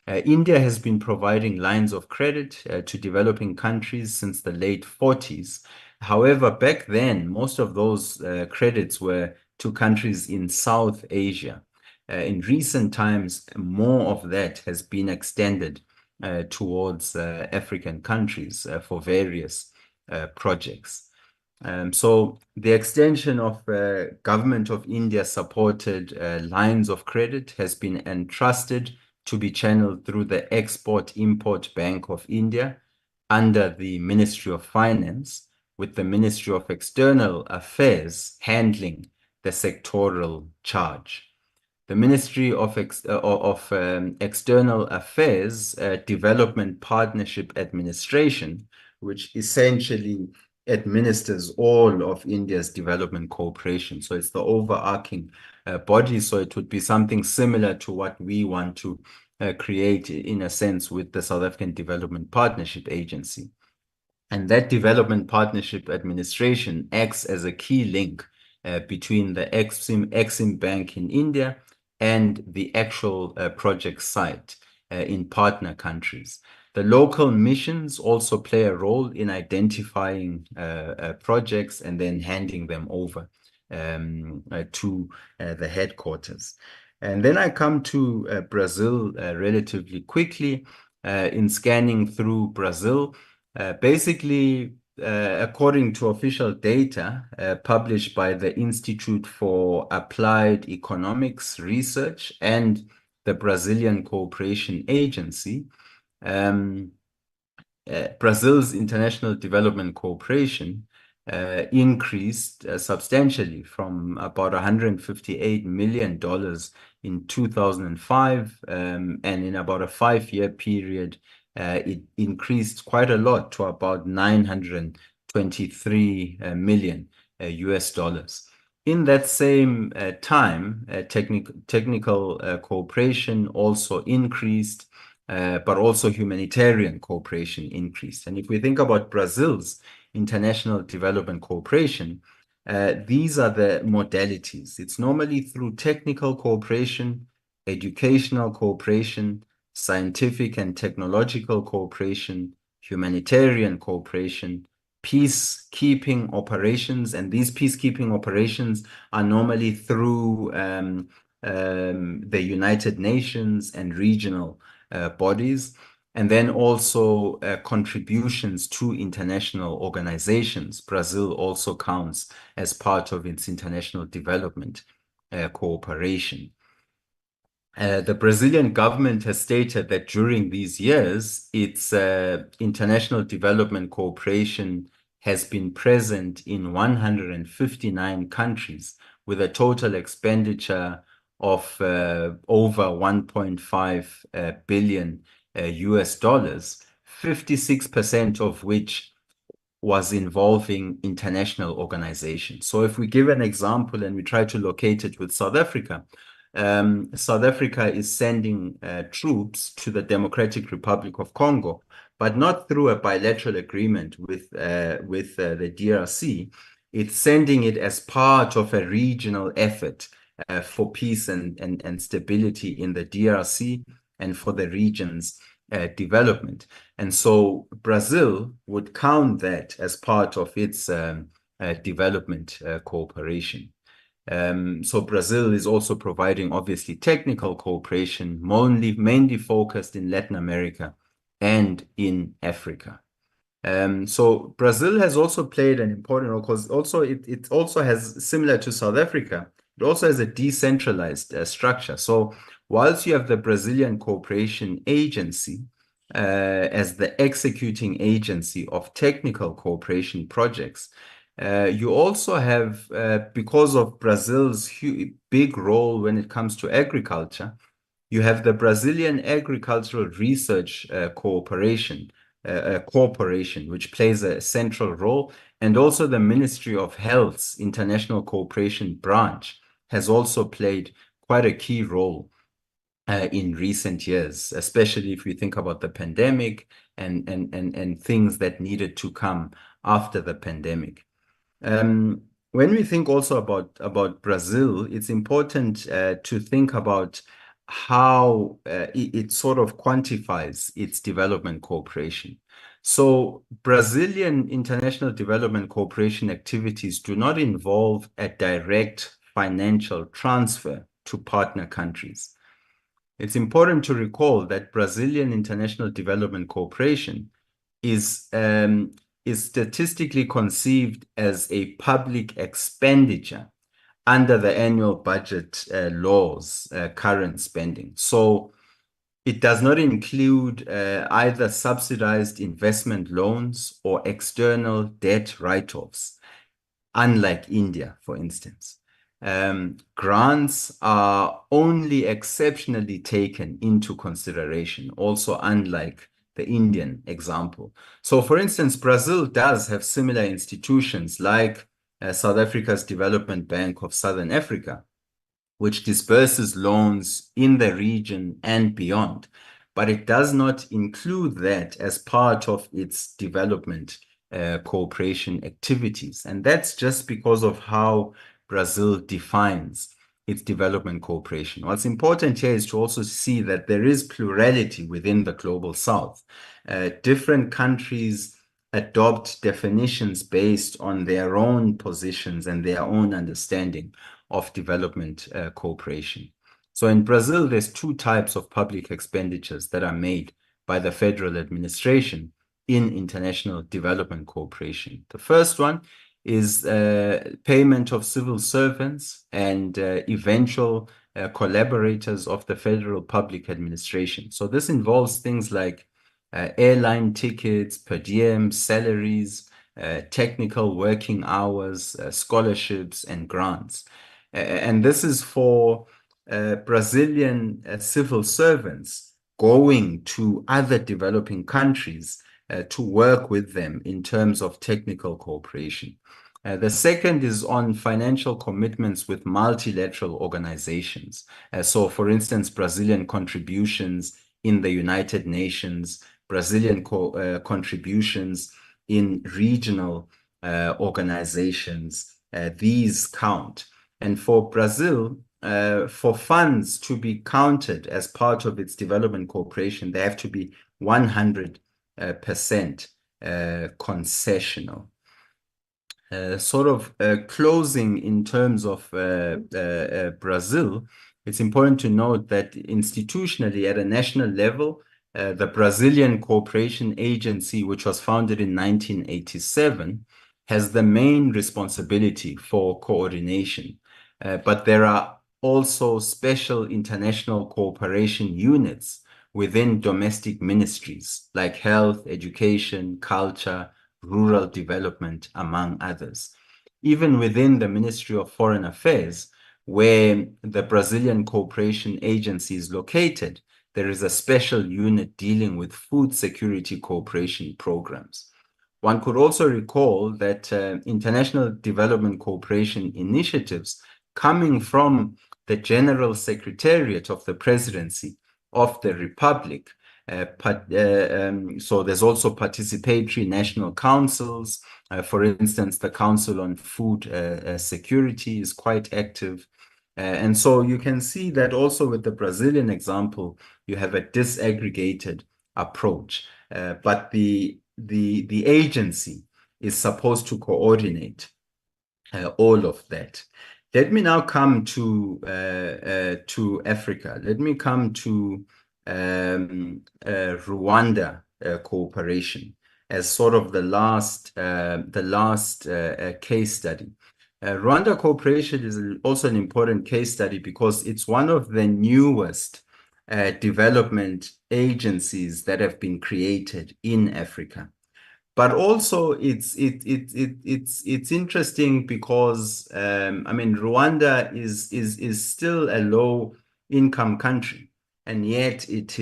India has been providing lines of credit to developing countries since the late 40s. However, back then, most of those credits were to countries in South Asia. In recent times, more of that has been extended towards African countries for various projects. So the extension of Government of India supported lines of credit has been entrusted to be channeled through the Export-Import Bank of India under the Ministry of Finance, with the Ministry of External Affairs handling the sectoral charge. The Ministry of External Affairs Development Partnership Administration, which essentially administers all of India's development cooperation. So it's the overarching body. So it would be something similar to what we want to create, in a sense, with the South African Development Partnership Agency. And that Development Partnership Administration acts as a key link between the Exim Bank in India and the actual project site in partner countries. The local missions also play a role in identifying projects and then handing them over to the headquarters. And then I come to Brazil relatively quickly. In scanning through Brazil, basically, according to official data published by the Institute for Applied Economics Research and the Brazilian Cooperation Agency, Brazil's international development cooperation increased substantially from about $158 million in 2005, and in about a 5-year period it increased quite a lot to about 923 million US dollars. In that same time, technical cooperation also increased, but also humanitarian cooperation increased. And if we think about Brazil's international development cooperation, these are the modalities. It's normally through technical cooperation, educational cooperation, scientific and technological cooperation, humanitarian cooperation, peacekeeping operations, and these peacekeeping operations are normally through the United Nations and regional bodies, and then also contributions to international organizations. Brazil also counts as part of its international development cooperation. The Brazilian government has stated that during these years, its international development cooperation has been present in 159 countries with a total expenditure of over 1.5 billion US dollars, 56% of which was involving international organizations. So if we give an example and we try to locate it with South Africa, South Africa is sending troops to the Democratic Republic of Congo, but not through a bilateral agreement with the DRC. It's sending it as part of a regional effort for peace and stability in the DRC and for the region's development. And so Brazil would count that as part of its development cooperation. So Brazil is also providing, obviously, technical cooperation, mainly focused in Latin America and in Africa. So Brazil has also played an important role because also it also has, similar to South Africa, it also has a decentralized structure. So whilst you have the Brazilian Cooperation Agency as the executing agency of technical cooperation projects, you also have, because of Brazil's big role when it comes to agriculture, you have the Brazilian Agricultural Research Corporation, which plays a central role, and also the Ministry of Health's International Cooperation branch has also played quite a key role in recent years, especially if we think about the pandemic and things that needed to come after the pandemic. When we think also about Brazil, it's important to think about how it sort of quantifies its development cooperation. So Brazilian international development cooperation activities do not involve a direct financial transfer to partner countries. It's important to recall that Brazilian international development cooperation is statistically conceived as a public expenditure under the annual budget laws, current spending. So it does not include either subsidized investment loans or external debt write-offs, unlike India, for instance. Grants are only exceptionally taken into consideration, also unlike the Indian example. So, for instance, Brazil does have similar institutions like South Africa's Development Bank of Southern Africa, which disperses loans in the region and beyond, but it does not include that as part of its development cooperation activities. And that's just because of how Brazil defines its development cooperation. What's important here is to also see that there is plurality within the Global South. Different countries adopt definitions based on their own positions and their own understanding of development cooperation. So in Brazil, there's two types of public expenditures that are made by the federal administration in international development cooperation. The first one is payment of civil servants and eventual collaborators of the federal public administration. So this involves things like airline tickets, per diem, salaries, technical working hours, scholarships, and grants. And this is for Brazilian civil servants going to other developing countries to work with them in terms of technical cooperation. The second is on financial commitments with multilateral organizations. So, for instance, Brazilian contributions in the United Nations, Brazilian contributions in regional organizations, these count. And for Brazil, for funds to be counted as part of its development cooperation, they have to be 100% concessional. Closing in terms of Brazil, it's important to note that institutionally at a national level, the Brazilian Cooperation Agency, which was founded in 1987, has the main responsibility for coordination. But there are also special international cooperation units within domestic ministries like health, education, culture, rural development, among others. Even within the Ministry of Foreign Affairs, where the Brazilian Cooperation Agency is located, there is a special unit dealing with food security cooperation programs. One could also recall that international development cooperation initiatives coming from the General Secretariat of the Presidency of the Republic. So there's also participatory national councils. For instance, the Council on Food Security is quite active. And so you can see that also with the Brazilian example, you have a disaggregated approach. But the agency is supposed to coordinate all of that. Let me now come to Africa. Let me come to Rwanda cooperation as sort of the last case study. Rwanda cooperation is also an important case study because it's one of the newest development agencies that have been created in Africa. But also it's interesting because I mean Rwanda is still a low income country, and yet it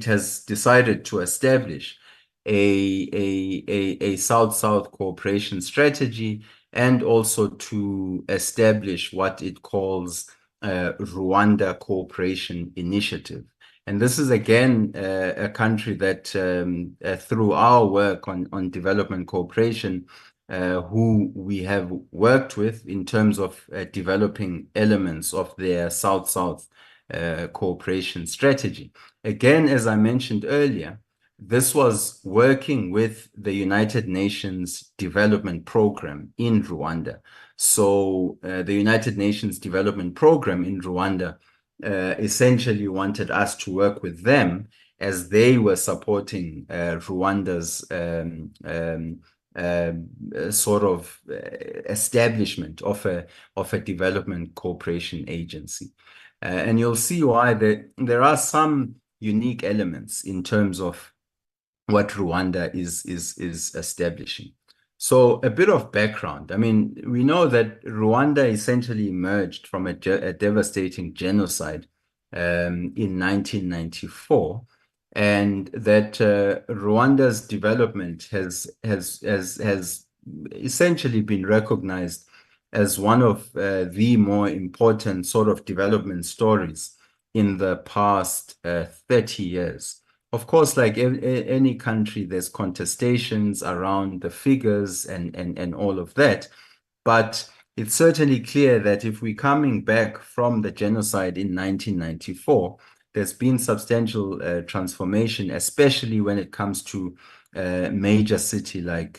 has decided to establish a South-South cooperation strategy and also to establish what it calls Rwanda Cooperation Initiative. And this is again a country that through our work on development cooperation, who we have worked with in terms of developing elements of their South-South cooperation strategy. Again, as I mentioned earlier, this was working with the United Nations Development Program in Rwanda. So the United Nations Development Program in Rwanda essentially wanted us to work with them as they were supporting Rwanda's sort of establishment of a development cooperation agency. And you'll see why there are some unique elements in terms of what Rwanda is establishing. So a bit of background. I mean, we know that Rwanda essentially emerged from a devastating genocide in 1994, and that Rwanda's development has essentially been recognized as one of the more important sort of development stories in the past 30 years. Of course, like any country, there's contestations around the figures and all of that. But it's certainly clear that if we're coming back from the genocide in 1994, there's been substantial transformation, especially when it comes to a major city like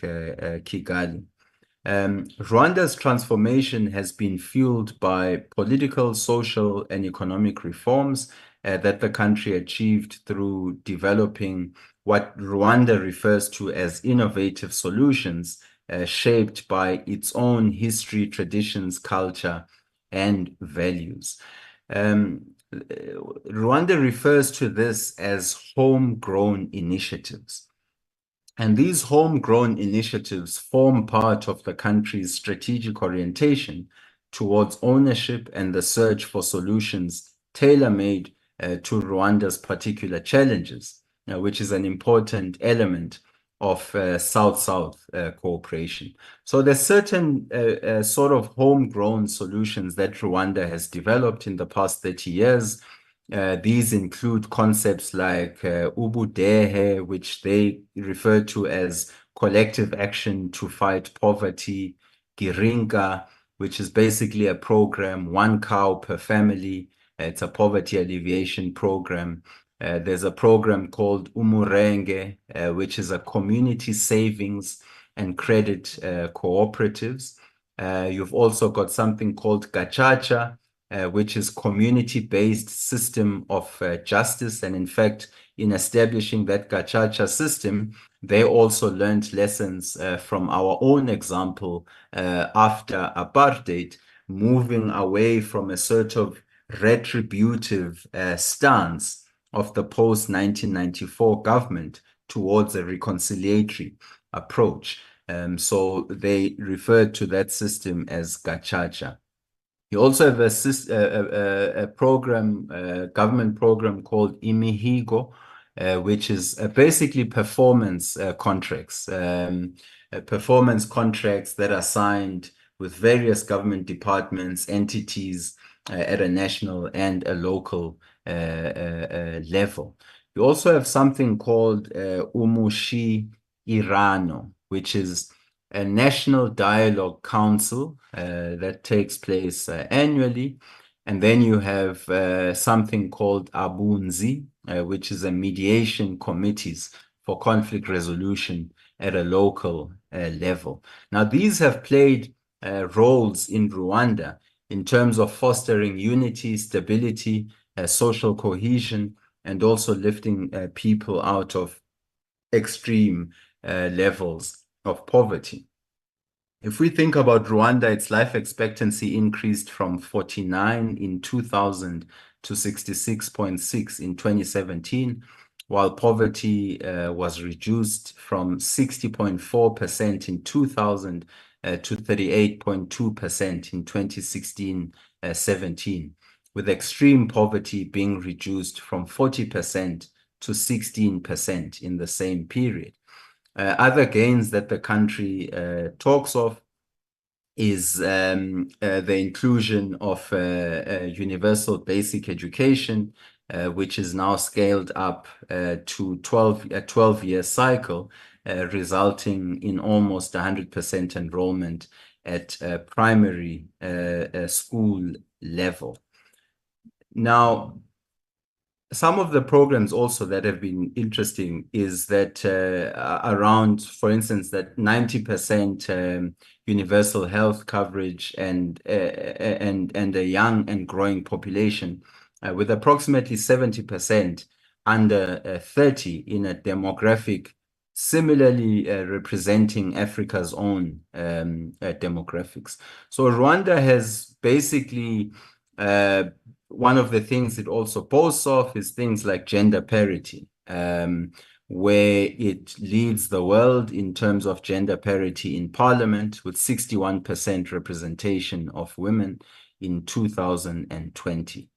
Kigali. Rwanda's transformation has been fueled by political, social, and economic reforms that the country achieved through developing what Rwanda refers to as innovative solutions shaped by its own history, traditions, culture, and values. Rwanda refers to this as homegrown initiatives. And these homegrown initiatives form part of the country's strategic orientation towards ownership and the search for solutions tailor-made to Rwanda's particular challenges, which is an important element of South-South cooperation. So there's certain sort of homegrown solutions that Rwanda has developed in the past 30 years. These include concepts like Ubudehe, which they refer to as collective action to fight poverty, Girinka, which is basically a program, 1 cow per family. It's a poverty alleviation program. There's a program called Umurenge, which is a community savings and credit cooperatives. You've also got something called Gachacha, which is community-based system of justice. And in fact, in establishing that Gachacha system, they also learned lessons from our own example after apartheid, moving away from a sort of retributive stance of the post-1994 government towards a reconciliatory approach. So they referred to that system as Gachacha. You also have a program, government program called Imihigo, which is basically performance contracts, performance contracts that are signed with various government departments, entities at a national and a local level. You also have something called Umushi Irano, which is a national dialogue council that takes place annually. And then you have something called Abunzi, which is a mediation committees for conflict resolution at a local level. Now, these have played roles in Rwanda in terms of fostering unity, stability, social cohesion, and also lifting people out of extreme levels of poverty. If we think about Rwanda, its life expectancy increased from 49 in 2000 to 66.6 in 2017, while poverty was reduced from 60.4% in 2000 to 38.2% in 2016-17, with extreme poverty being reduced from 40% to 16% in the same period. Other gains that the country talks of is the inclusion of universal basic education, which is now scaled up to a 12-year cycle, resulting in almost 100% enrollment at primary school level. Now, some of the programs also that have been interesting is that around, for instance, that 90% universal health coverage and a young and growing population, with approximately 70% under 30 in a demographic similarly representing Africa's own demographics. So Rwanda has basically one of the things it also boasts of is things like gender parity, where it leads the world in terms of gender parity in parliament, with 61% representation of women in 2020.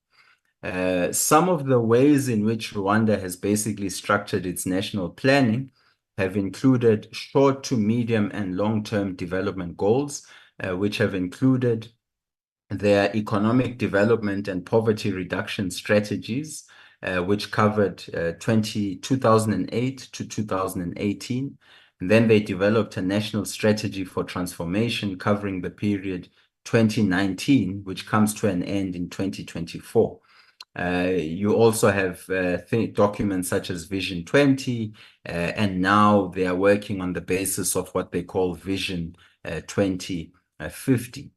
Some of the ways in which Rwanda has basically structured its national planning have included short to medium and long-term development goals, which have included their economic development and poverty reduction strategies, which covered 2008 to 2018. And then they developed a national strategy for transformation covering the period 2019, which comes to an end in 2024. You also have documents such as Vision 20, and now they are working on the basis of what they call Vision 2050.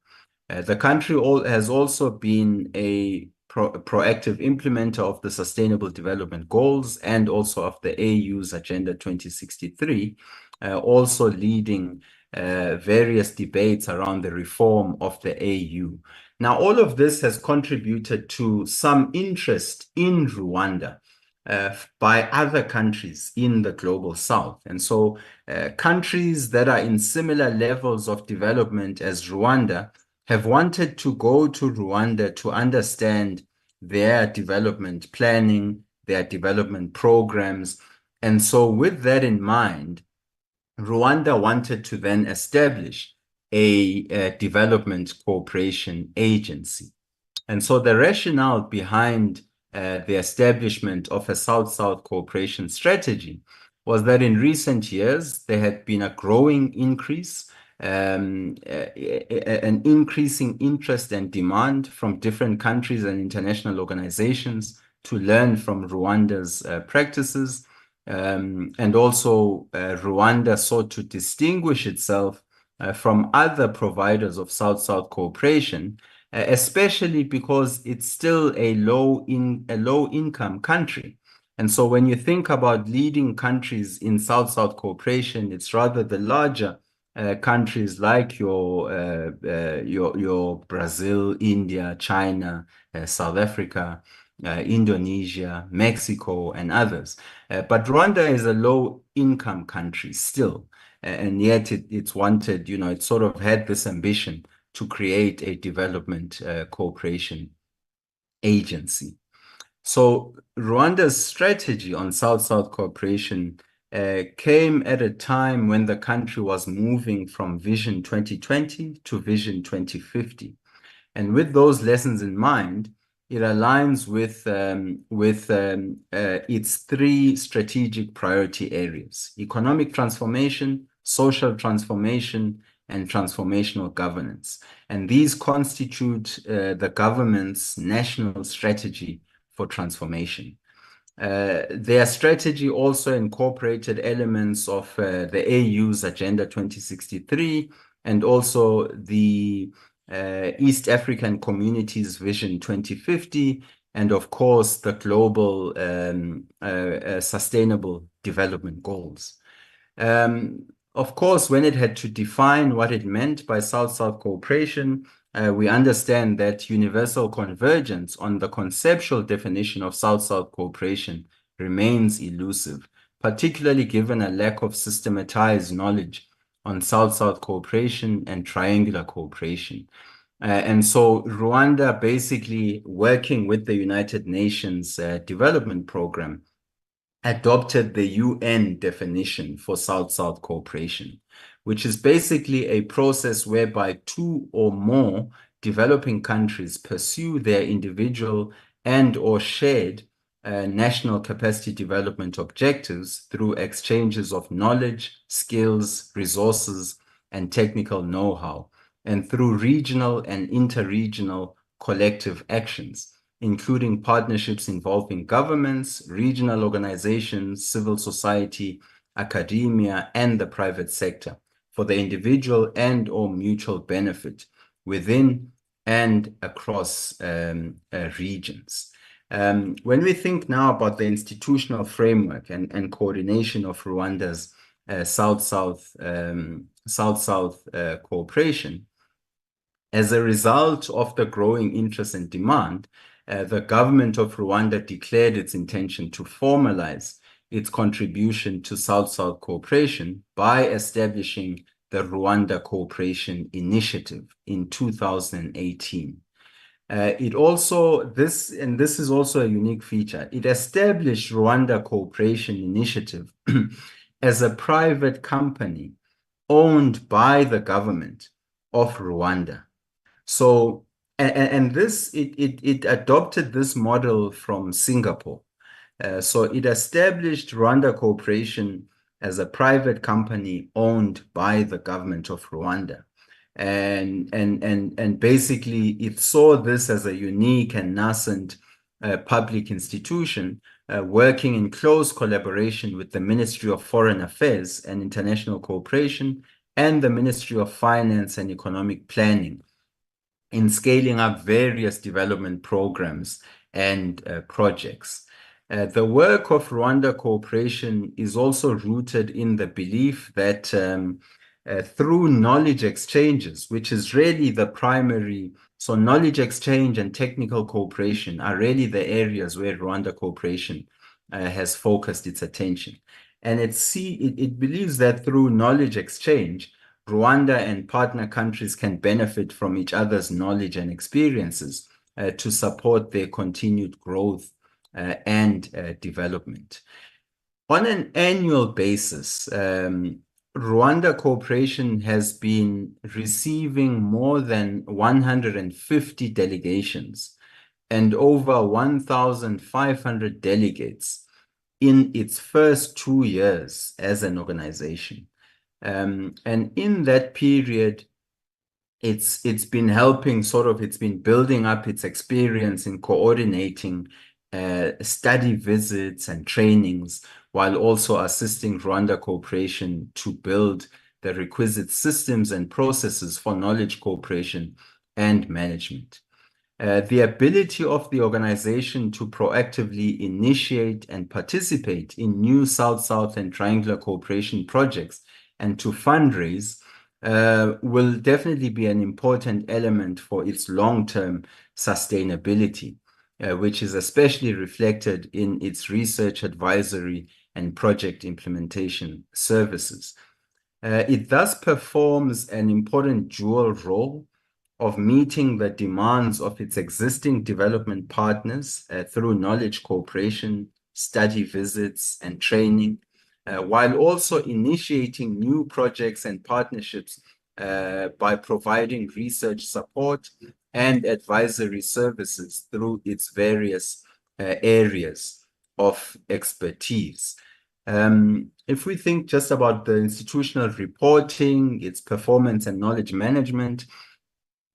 The country has also been a proactive implementer of the Sustainable Development Goals and also of the AU's Agenda 2063, also leading various debates around the reform of the AU. Now, all of this has contributed to some interest in Rwanda by other countries in the global south. And so countries that are in similar levels of development as Rwanda have wanted to go to Rwanda to understand their development planning, their development programs. And so with that in mind, Rwanda wanted to then establish a development cooperation agency. And so the rationale behind the establishment of a South-South cooperation strategy was that in recent years, there had been a growing increase, an increasing interest and demand from different countries and international organizations to learn from Rwanda's practices. And also, Rwanda sought to distinguish itself from other providers of South-South cooperation, especially because it's still a low-income country. And so when you think about leading countries in South-South cooperation, it's rather the larger countries like your Brazil, India, China, South Africa, Indonesia, Mexico, and others. But Rwanda is a low-income country still, and yet it's wanted, it sort of had this ambition to create a development cooperation agency. So Rwanda's strategy on South-South cooperation came at a time when the country was moving from Vision 2020 to Vision 2050. And with those lessons in mind, it aligns with its three strategic priority areas: economic transformation, social transformation, and transformational governance. And these constitute the government's national strategy for transformation. Their strategy also incorporated elements of the AU's Agenda 2063 and also the East African Community's Vision 2050, and of course the global Sustainable Development Goals. Of course, when it had to define what it meant by South-South cooperation, we understand that universal convergence on the conceptual definition of South-South cooperation remains elusive, particularly given a lack of systematized knowledge on South-South cooperation and triangular cooperation. And so Rwanda, basically working with the United Nations Development Program, adopted the UN definition for South-South cooperation, which is basically a process whereby two or more developing countries pursue their individual and or shared national capacity development objectives through exchanges of knowledge, skills, resources, and technical know-how, and through regional and interregional collective actions, including partnerships involving governments, regional organizations, civil society, academia, and the private sector for the individual and or mutual benefit within and across regions. When we think now about the institutional framework and coordination of Rwanda's South-South cooperation, as a result of the growing interest and demand, the government of Rwanda declared its intention to formalize its contribution to South-South cooperation by establishing the Rwanda Cooperation Initiative in 2018. This is also a unique feature, it established Rwanda Cooperation Initiative as a private company owned by the government of Rwanda. So, and this, it adopted this model from Singapore. So it established Rwanda Cooperation as a private company owned by the government of Rwanda. And basically it saw this as a unique and nascent public institution working in close collaboration with the Ministry of Foreign Affairs and International Cooperation and the Ministry of Finance and Economic Planning in scaling up various development programs and projects. The work of Rwanda Cooperation is also rooted in the belief that through knowledge exchanges, which is really the primary, so knowledge exchange and technical cooperation are really the areas where Rwanda Cooperation has focused its attention. And it believes that through knowledge exchange, Rwanda and partner countries can benefit from each other's knowledge and experiences to support their continued growth and development. On an annual basis, Rwanda Cooperation has been receiving more than 150 delegations and over 1,500 delegates in its first 2 years as an organization. And in that period, it's been helping it's been building up its experience in coordinating study visits and trainings, while also assisting Rwanda Cooperation to build the requisite systems and processes for knowledge cooperation and management. The ability of the organization to proactively initiate and participate in new South-South and triangular cooperation projects and to fundraise will definitely be an important element for its long-term sustainability, which is especially reflected in its research advisory and project implementation services. It thus performs an important dual role of meeting the demands of its existing development partners through knowledge cooperation, study visits, and training, while also initiating new projects and partnerships by providing research support and advisory services through its various areas of expertise. If we think just about the institutional reporting, its performance and knowledge management,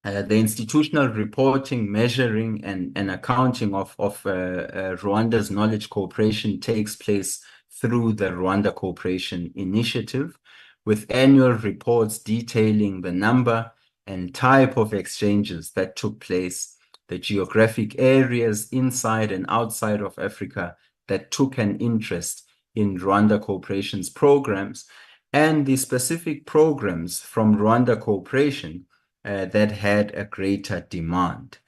the institutional reporting, measuring, and accounting of Rwanda's knowledge cooperation takes place through the Rwanda Cooperation Initiative, with annual reports detailing the number and type of exchanges that took place, the geographic areas inside and outside of Africa that took an interest in Rwanda Cooperation's programs, and the specific programs from Rwanda Cooperation that had a greater demand.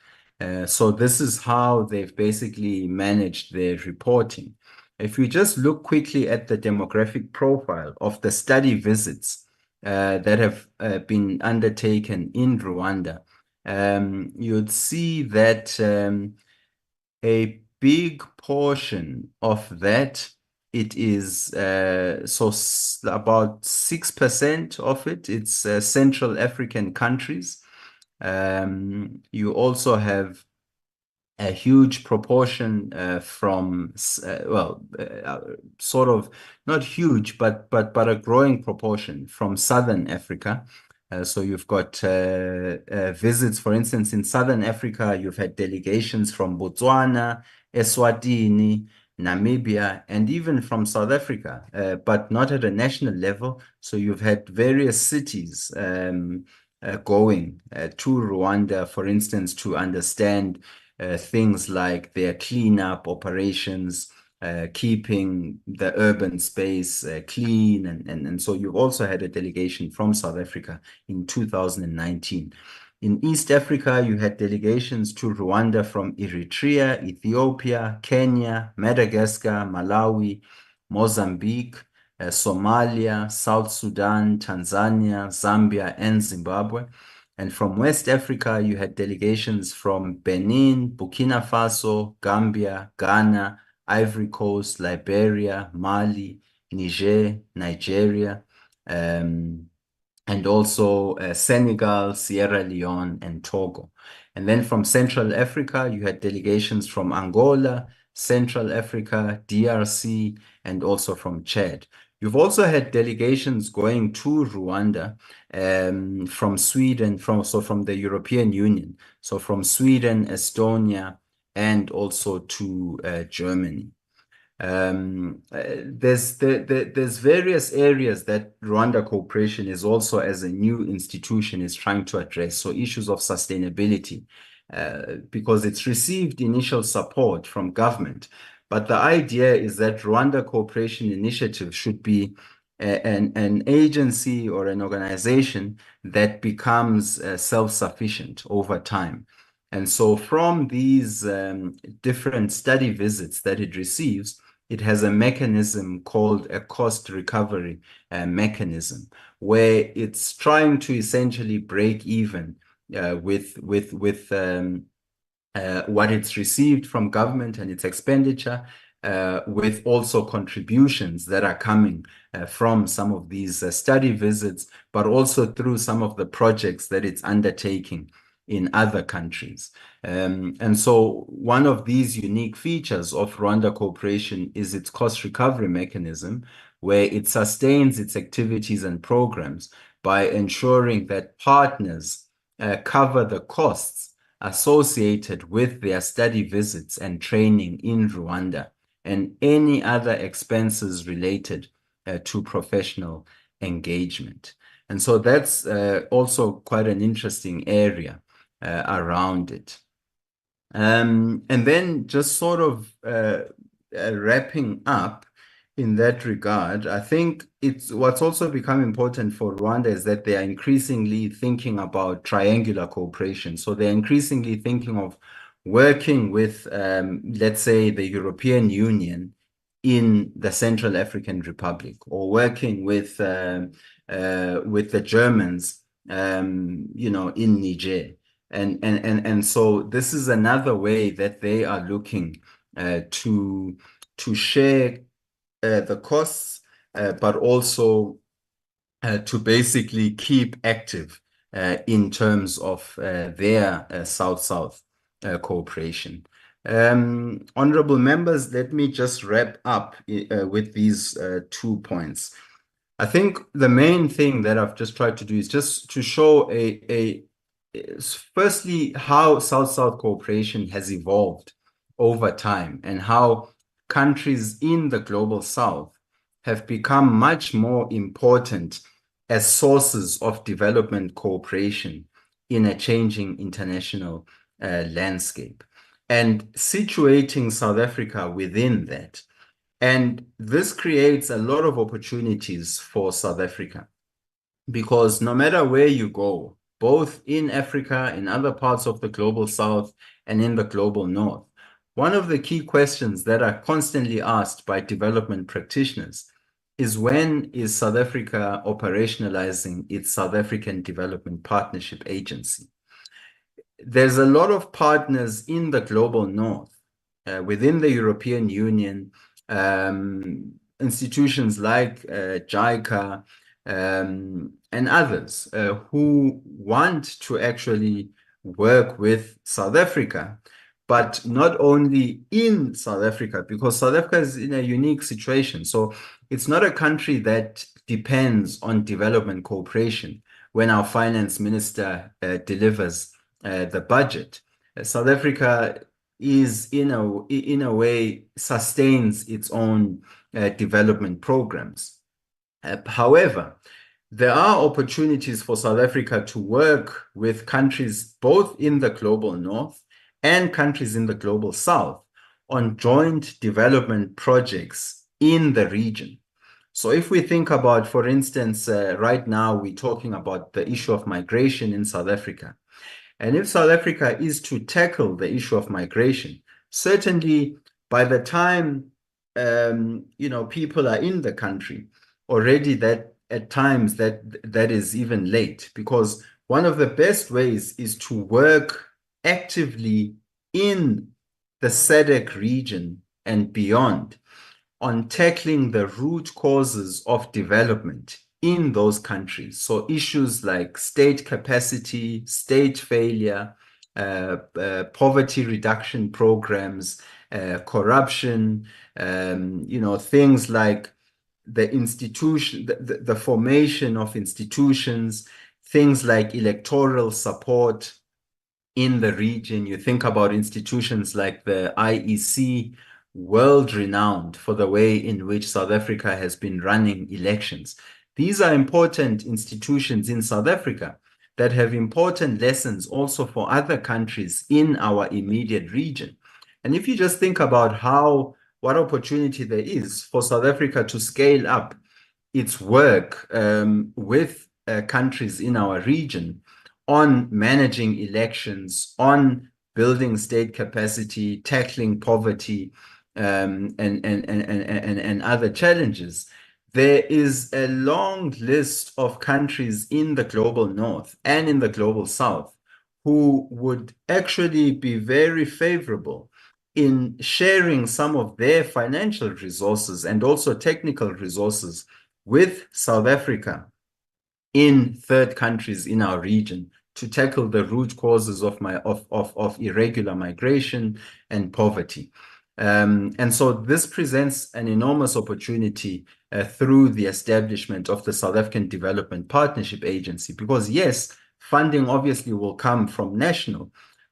So this is how they've basically managed their reporting. If we just look quickly at the demographic profile of the study visits that have been undertaken in Rwanda, you'd see that a big portion of that, it is about 6% of it, it's Central African countries. You also have a huge proportion from, sort of not huge, but a growing proportion from Southern Africa. So you've got visits, for instance, in Southern Africa, you've had delegations from Botswana, Eswatini, Namibia, and even from South Africa, but not at a national level. So you've had various cities going to Rwanda, for instance, to understand things like their cleanup operations, keeping the urban space clean. And so you've also had a delegation from South Africa in 2019. In East Africa, you had delegations to Rwanda from Eritrea, Ethiopia, Kenya, Madagascar, Malawi, Mozambique, Somalia, South Sudan, Tanzania, Zambia, and Zimbabwe. And from West Africa, you had delegations from Benin, Burkina Faso, Gambia, Ghana, Ivory Coast, Liberia, Mali, Niger, Nigeria, and also Senegal, Sierra Leone, and Togo. And then from Central Africa, you had delegations from Angola, Central Africa, DRC, and also from Chad. You've also had delegations going to Rwanda from Sweden, from the European Union, so from Sweden, Estonia, and also to Germany. There's various areas that Rwanda Cooperation is also, as a new institution, is trying to address. So issues of sustainability, because it's received initial support from government. But the idea is that Rwanda Cooperation Initiative should be an agency or an organization that becomes self-sufficient over time. And so from these different study visits that it receives, it has a mechanism called a cost recovery mechanism, where it's trying to essentially break even with what it's received from government and its expenditure, with also contributions that are coming from some of these study visits, but also through some of the projects that it's undertaking in other countries. And so one of these unique features of Rwanda Cooperation is its cost recovery mechanism, where it sustains its activities and programs by ensuring that partners cover the costs associated with their study visits and training in Rwanda and any other expenses related to professional engagement. And so that's also quite an interesting area around it. And then just sort of wrapping up in that regard, I think what's also become important for Rwanda is that they are increasingly thinking about triangular cooperation. So they're increasingly thinking of working with, let's say, the European Union in the Central African Republic, or working with the Germans, in Niger. And so this is another way that they are looking to share the costs, but also to basically keep active in terms of their South-South cooperation. Honorable members, let me just wrap up with these 2 points. I think the main thing that I've just tried to do is just to show firstly, how South-South cooperation has evolved over time and how countries in the global South have become much more important as sources of development cooperation in a changing international landscape, and situating South Africa within that. And this creates a lot of opportunities for South Africa, because no matter where you go, both in Africa, in other parts of the global South, and in the global North, one of the key questions that are constantly asked by development practitioners is, when is South Africa operationalizing its South African Development Partnership Agency? There's a lot of partners in the global North, within the European Union, institutions like JICA, and others who want to actually work with South Africa, but not only in South Africa, because South Africa is in a unique situation. So it's not a country that depends on development cooperation when our finance minister delivers the budget. South Africa is in a way sustains its own development programs. However, there are opportunities for South Africa to work with countries both in the global North and countries in the global South on joint development projects in the region. So if we think about, for instance, right now we're talking about the issue of migration in South Africa. And if South Africa is to tackle the issue of migration, certainly by the time people are in the country already, that at times that is even late, because one of the best ways is to work actively in the SADC region and beyond on tackling the root causes of development in those countries. So issues like state capacity, state failure, poverty reduction programs, corruption, things like the formation of institutions, things like electoral support in the region. You think about institutions like the IEC, world-renowned for the way in which South Africa has been running elections. These are important institutions in South Africa that have important lessons also for other countries in our immediate region. And if you just think about what opportunity there is for South Africa to scale up its work with countries in our region on managing elections, on building state capacity, tackling poverty, and other challenges, there is a long list of countries in the global North and in the global South who would actually be very favorable in sharing some of their financial resources and also technical resources with South Africa in third countries in our region to tackle the root causes of irregular migration and poverty. And so this presents an enormous opportunity through the establishment of the South African Development Partnership Agency, because yes, funding obviously will come from national,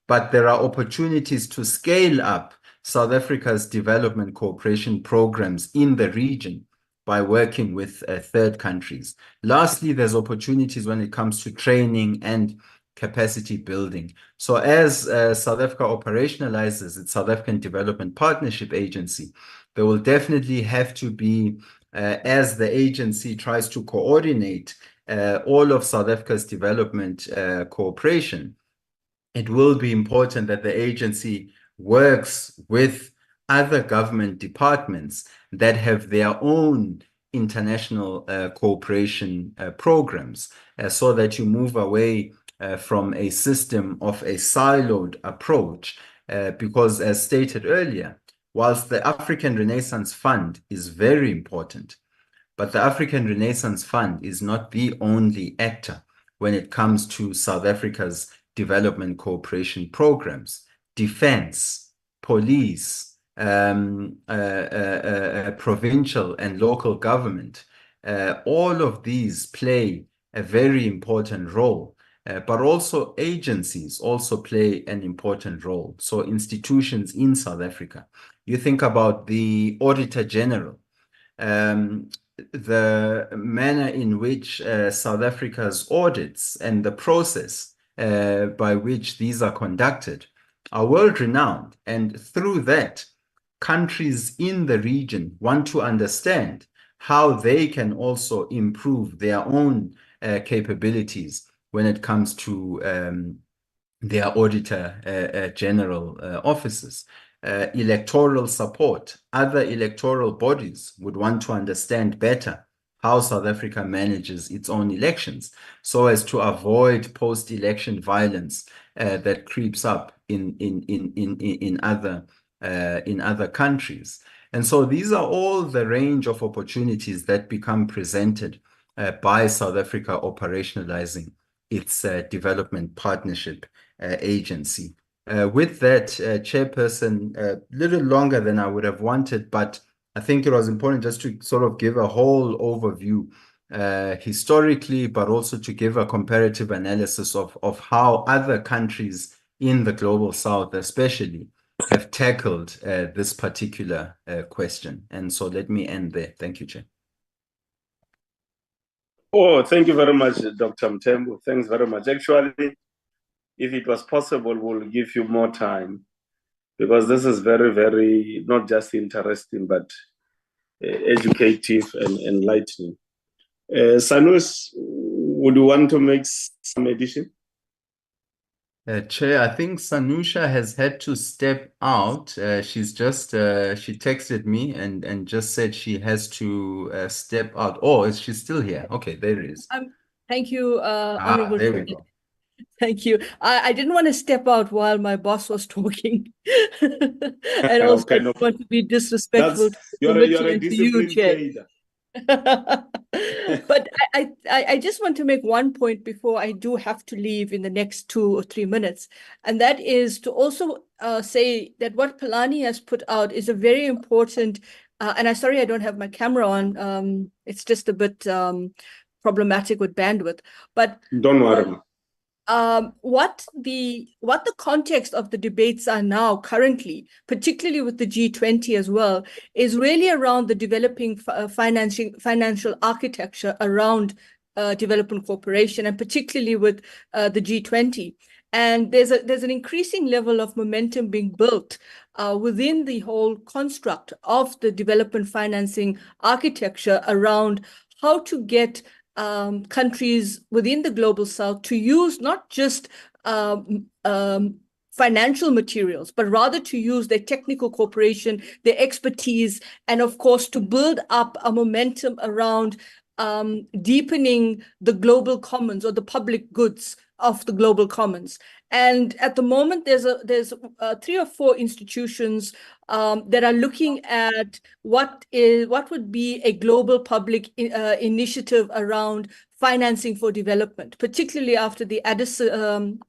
but there are opportunities to scale up South Africa's development cooperation programs in the region by working with third countries. Lastly, there's opportunities when it comes to training and capacity building. So as South Africa operationalizes its South African Development Partnership Agency, there will definitely have to be, as the agency tries to coordinate all of South Africa's development cooperation, it will be important that the agency works with other government departments that have their own international cooperation programs, so that you move away from a system of a siloed approach, because as stated earlier, whilst the African Renaissance Fund is very important, but the African Renaissance Fund is not the only actor when it comes to South Africa's development cooperation programs. Defense, police, provincial and local government, all of these play a very important role. But also agencies also play an important role. So institutions in South Africa, you think about the Auditor General, the manner in which South Africa's audits and the process by which these are conducted are world-renowned. And through that, countries in the region want to understand how they can also improve their own capabilities when it comes to their Auditor General offices. Electoral support. Other electoral bodies would want to understand better how South Africa manages its own elections, so as to avoid post-election violence that creeps up in other countries. And so these are all the range of opportunities that become presented by South Africa operationalizing its development partnership agency. With that, Chairperson, a little longer than I would have wanted, but I think it was important just to sort of give a whole overview historically, but also to give a comparative analysis of how other countries in the Global South especially have tackled this particular question. And so let me end there. Thank you, Chair. Oh, thank you very much, Dr. Mthembu. Thanks very much. Actually, if it was possible, we'll give you more time, because this is very, very, not just interesting, but educative and enlightening. Sanus, would you want to make some addition? Chair, I think Sanusha has had to step out. She's just, she texted me and just said she has to step out. Oh, is she still here? Okay, there it is. Thank you, Honorable. There we go. Thank you. I didn't want to step out while my boss was talking. And also Okay, I don't want to be disrespectful to you're a and to you, disciplined Chair. trader. But I just want to make one point before I do have to leave in the next 2 or 3 minutes. And that is to also say that what Palani has put out is a very important, and I'm sorry I don't have my camera on. It's just a bit problematic with bandwidth. But don't worry. What the context of the debates are now currently, particularly with the G20 as well, is really around the developing financial architecture around development cooperation, and particularly with the G20. And there's an increasing level of momentum being built within the whole construct of the development financing architecture around how to get countries within the Global South to use not just financial materials, but rather to use their technical cooperation, their expertise, and of course to build up a momentum around deepening the global commons or the public goods of the global commons. And at the moment, there's 3 or 4 institutions that are looking at what would be a global public initiative around financing for development, particularly after the Addis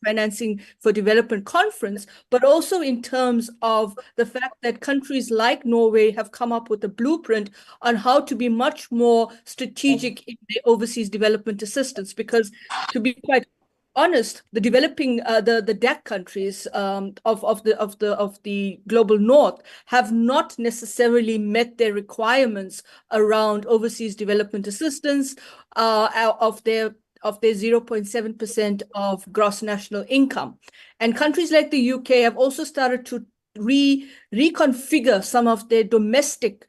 Financing for Development Conference, but also in terms of the fact that countries like Norway have come up with a blueprint on how to be much more strategic in their overseas development assistance. Because to be quite honest, the developing the DAC countries of the global north have not necessarily met their requirements around overseas development assistance of their 0.7% of gross national income. And countries like the UK have also started to reconfigure some of their domestic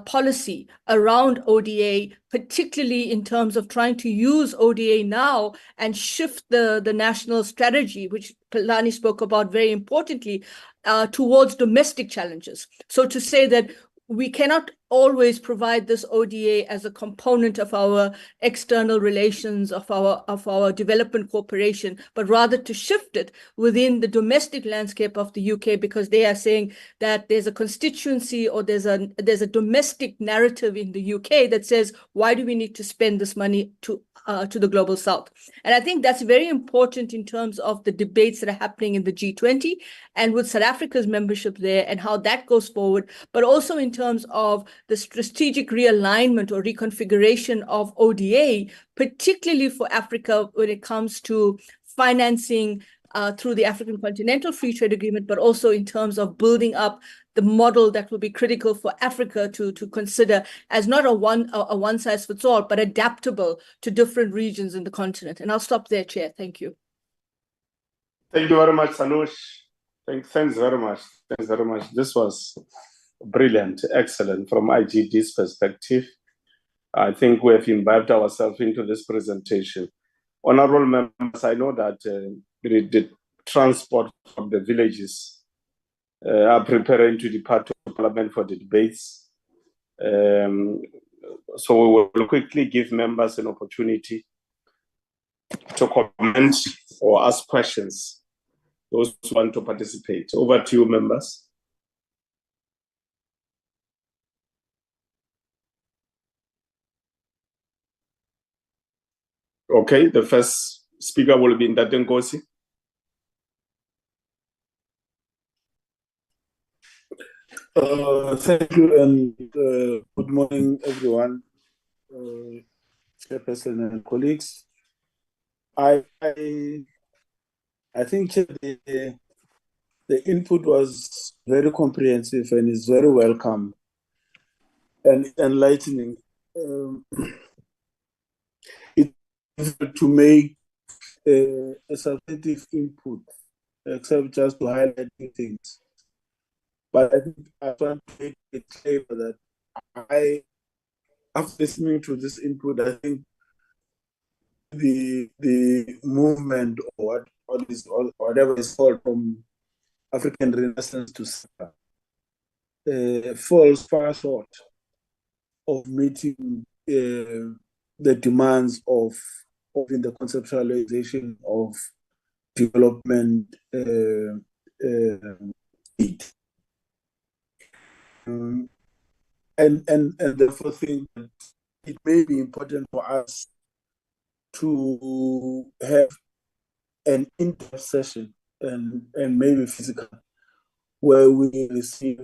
policy around ODA, particularly in terms of trying to use ODA now and shift the national strategy, which Palani spoke about very importantly, towards domestic challenges. So to say that we cannot always provide this ODA as a component of our external relations, of our development cooperation, but rather to shift it within the domestic landscape of the UK, because they are saying that there's a constituency or there's a domestic narrative in the UK that says, why do we need to spend this money to the global south? And I think that's very important in terms of the debates that are happening in the G20 and with South Africa's membership there and how that goes forward, but also in terms of the strategic realignment or reconfiguration of ODA, particularly for Africa when it comes to financing through the African Continental Free Trade Agreement, but also in terms of building up the model that will be critical for Africa to consider as not a one size fits all, but adaptable to different regions in the continent. And I'll stop there, Chair. Thank you. Thank you very much, Sanush. Thanks very much. Thanks very much. This was brilliant, excellent from IGD's perspective. I think we have imbibed ourselves into this presentation. Honorable members, I know that the transport from the villages are preparing to depart to Parliament for the debates. So we will quickly give members an opportunity to comment or ask questions, those who want to participate. Over to you, members. Okay, the first speaker will be Ndate Nkosi. Thank you, and good morning, everyone, Chairperson and colleagues. I think the input was very comprehensive and is very welcome and enlightening. It's difficult to make a substantive input, except just to highlight things. But I think I want to make it clear that after listening to this input, I think the movement or whatever is called from African Renaissance to Sapa falls far short of meeting the demands of in the conceptualization of development aid. And therefore think that it may be important for us to have an in-depth session and maybe physical, where we receive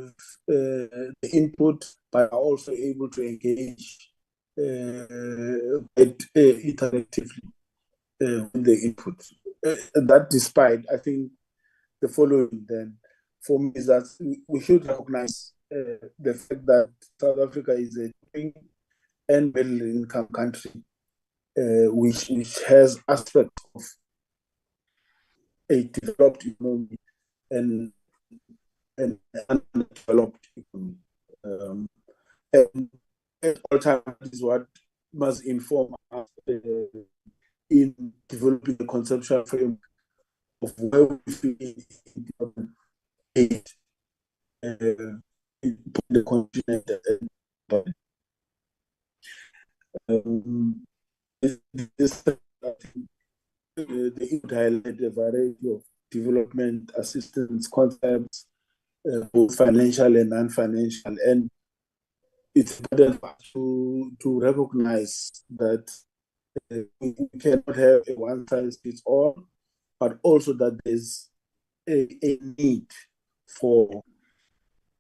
the input, but are also able to engage interactively with the input. That despite, I think the following then, for me, is that we should recognize the fact that South Africa is a growing and middle-income country, which has aspects of a developed economy and an undeveloped economy. And at all times, is what must inform us in developing the conceptual framework of where we feel in aid in the continent. the input highlighted a variety of development assistance concepts, both financial and non-financial, and it's important to recognize that we cannot have a one-size-fits-all, but also that there's a need for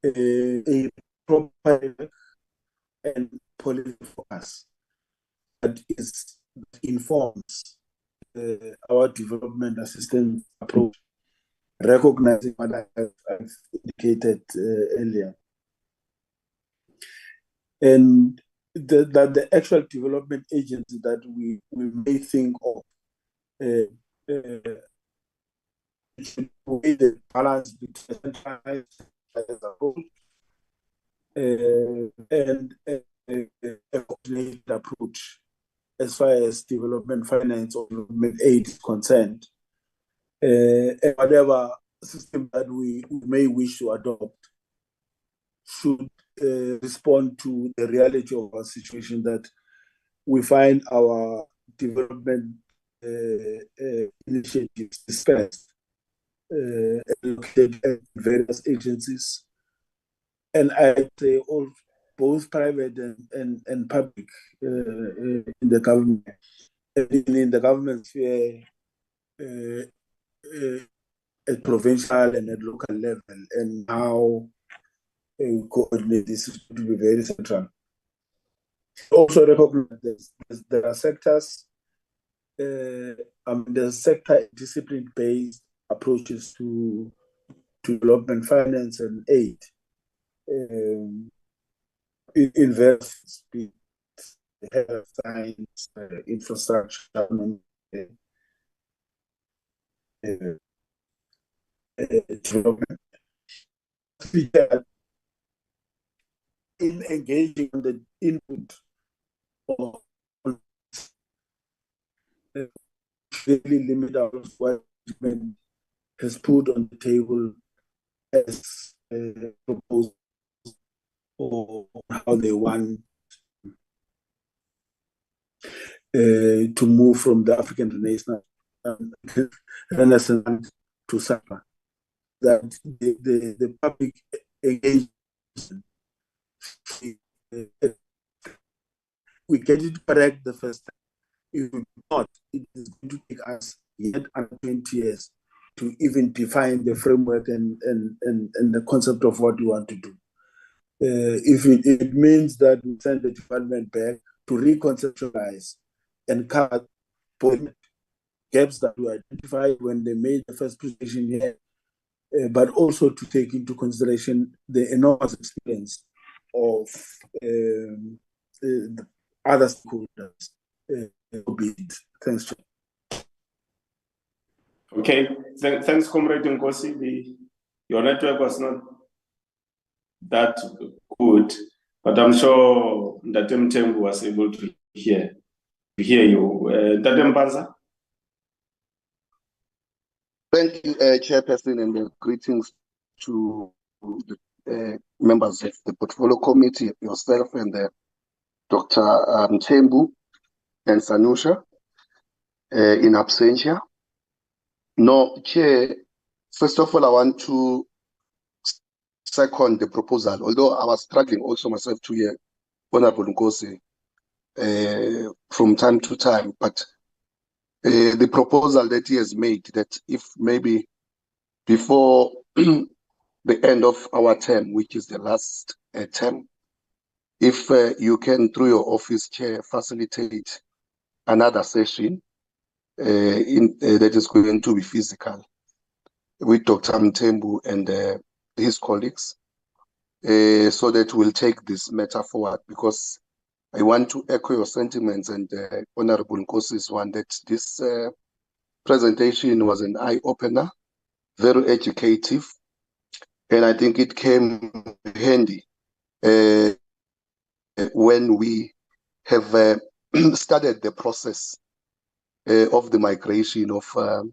a proper and political focus that informs our development assistance approach, recognizing what I've indicated earlier. And that the actual development agency that we may think of should be the balance between centralized approach and a coordinated approach as far as development finance or development aid is concerned. And whatever system that we may wish to adopt should respond to the reality of our situation, that we find our development initiatives dispersed located at various agencies. And I'd say both private and public in the government, in the government sphere, at provincial and at local level, and how we coordinate this is to be very central. Also recognize there are sectors, the sector discipline-based approaches to development finance and aid in various fields, health, science, infrastructure, development. In engaging on the input of really limit out what management has put on the table as proposed or how they want to move from the African Renaissance to SAPA. That the public engagement, we get it correct the first time. If we not, it is going to take us yet another 20 years to even define the framework and the concept of what we want to do. If it means that we send the department back to reconceptualize and cut gaps that were identified when they made the first presentation here, but also to take into consideration the enormous experience of other stakeholders. Thanks, Chair. Okay, thanks, Comrade Nkosi. Your network was not that good, but I'm sure Ndatem Tembu was able to hear you. Ndatem Banza? Thank you, Chairperson, and greetings to the members of the Portfolio Committee, yourself and Dr. Tembu and Sanusha in absentia. No, Chair, first of all, I want to second the proposal, although I was struggling also myself to hear Honorable Nkosi from time to time, but the proposal that he has made, that if maybe before the end of our term, which is the last term, if you can, through your office, Chair, facilitate another session that is going to be physical with Dr. Mtembu and his colleagues, so that we'll take this matter forward, because I want to echo your sentiments and Honorable Nkosi's one, that this presentation was an eye-opener, very educative, and I think it came handy when we have started the process of the migration of ARF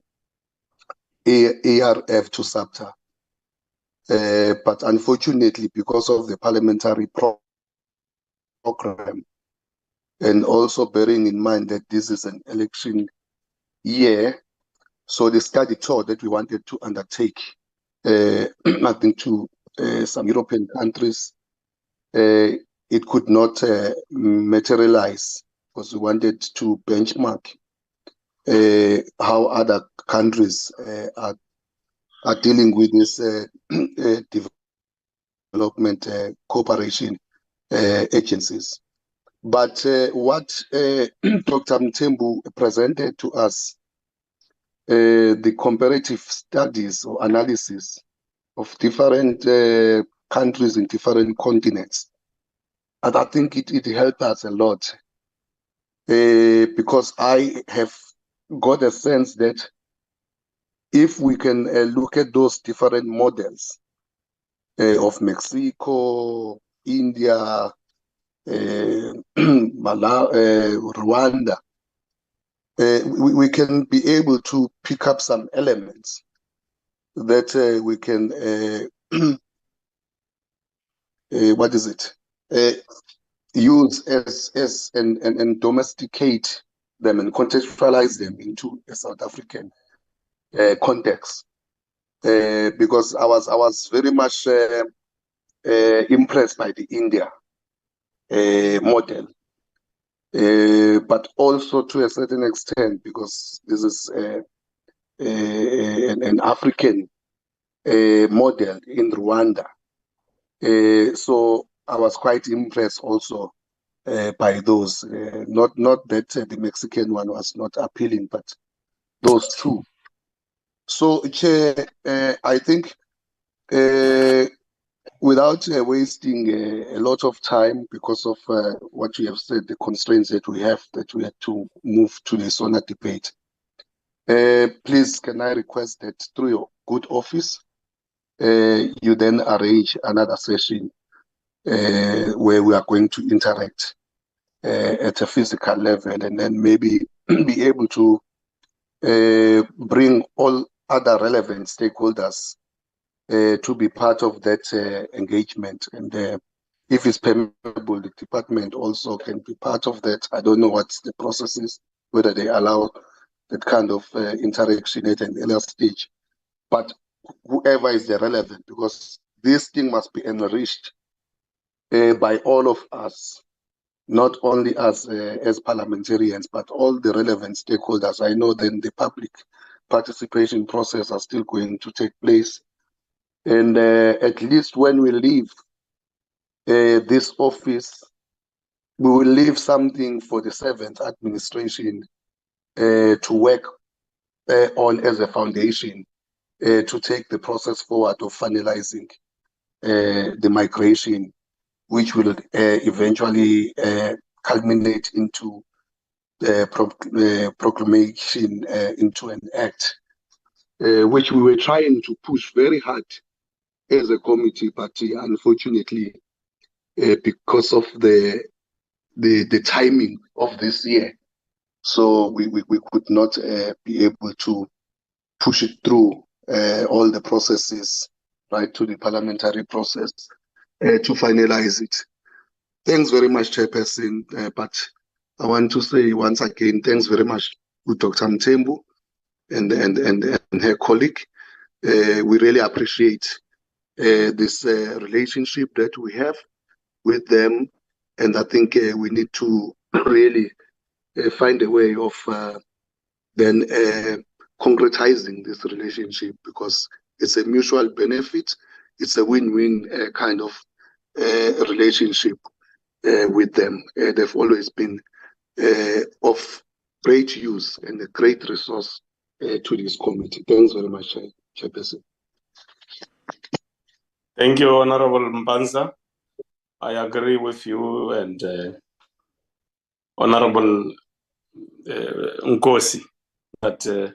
to SAPTA. But unfortunately, because of the parliamentary program, and also bearing in mind that this is an election year. So the study tour that we wanted to undertake, I think to some European countries, it could not materialize because we wanted to benchmark how other countries are dealing with this development cooperation agencies. But what Dr. Mthembu presented to us, the comparative studies or analysis of different countries in different continents, and I think it helped us a lot because I have got a sense that if we can look at those different models of Mexico, India, Rwanda, we can be able to pick up some elements that we can, what is it, use as and domesticate them and contextualize them into a South African context. Because I was very much impressed by the India model, but also to a certain extent because this is an African model in Rwanda. So I was quite impressed also by those. Not that the Mexican one was not appealing, but those two. So, Chair, I think without wasting a lot of time because of what you have said, the constraints that we have, that we had to move to the SONA debate, please can I request that through your good office, you then arrange another session where we are going to interact at a physical level and then maybe be able to bring all other relevant stakeholders to be part of that engagement. And if it's permissible, the department also can be part of that. I don't know what the process is, whether they allow that kind of interaction at an earlier stage. But whoever is the relevant, because this thing must be enriched by all of us, not only us as parliamentarians, but all the relevant stakeholders. I know then the public participation process are still going to take place. And at least when we leave this office, we will leave something for the 7th administration to work on as a foundation to take the process forward of finalizing the migration, which will eventually culminate into the proclamation into an act, which we were trying to push very hard as a committee, but unfortunately, because of the timing of this year, so we could not be able to push it through all the processes right to the parliamentary process to finalize it. Thanks very much, Chairperson. But I want to say once again, thanks very much to Dr. Mthembu and her colleague. We really appreciate this relationship that we have with them, and I think we need to really find a way of then concretizing this relationship, because it's a mutual benefit. It's a win-win kind of relationship with them. They've always been of great use and a great resource to this committee. Thanks very much, Chairperson. Thank you, Honorable Mpanza. I agree with you and Honorable Nkosi that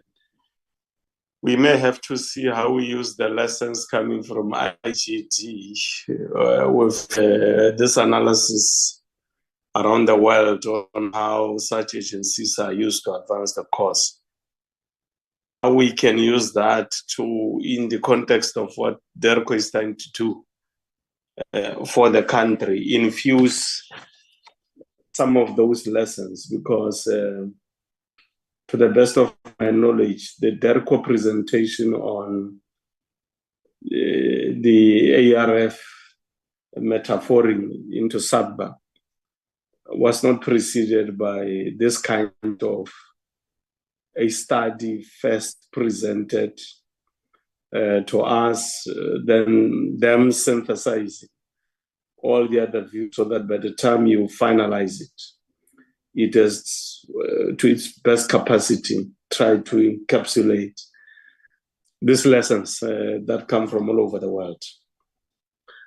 we may have to see how we use the lessons coming from IGD with this analysis around the world on how such agencies are used to advance the cause. How we can use that to, in the context of what DERCO is trying to do for the country, infuse some of those lessons, because to the best of my knowledge, the DERCO presentation on the ARF metaphoring into SADBA was not preceded by this kind of a study first presented to us, then them synthesizing all the other views so that by the time you finalize it, it has, to its best capacity, try to encapsulate these lessons that come from all over the world.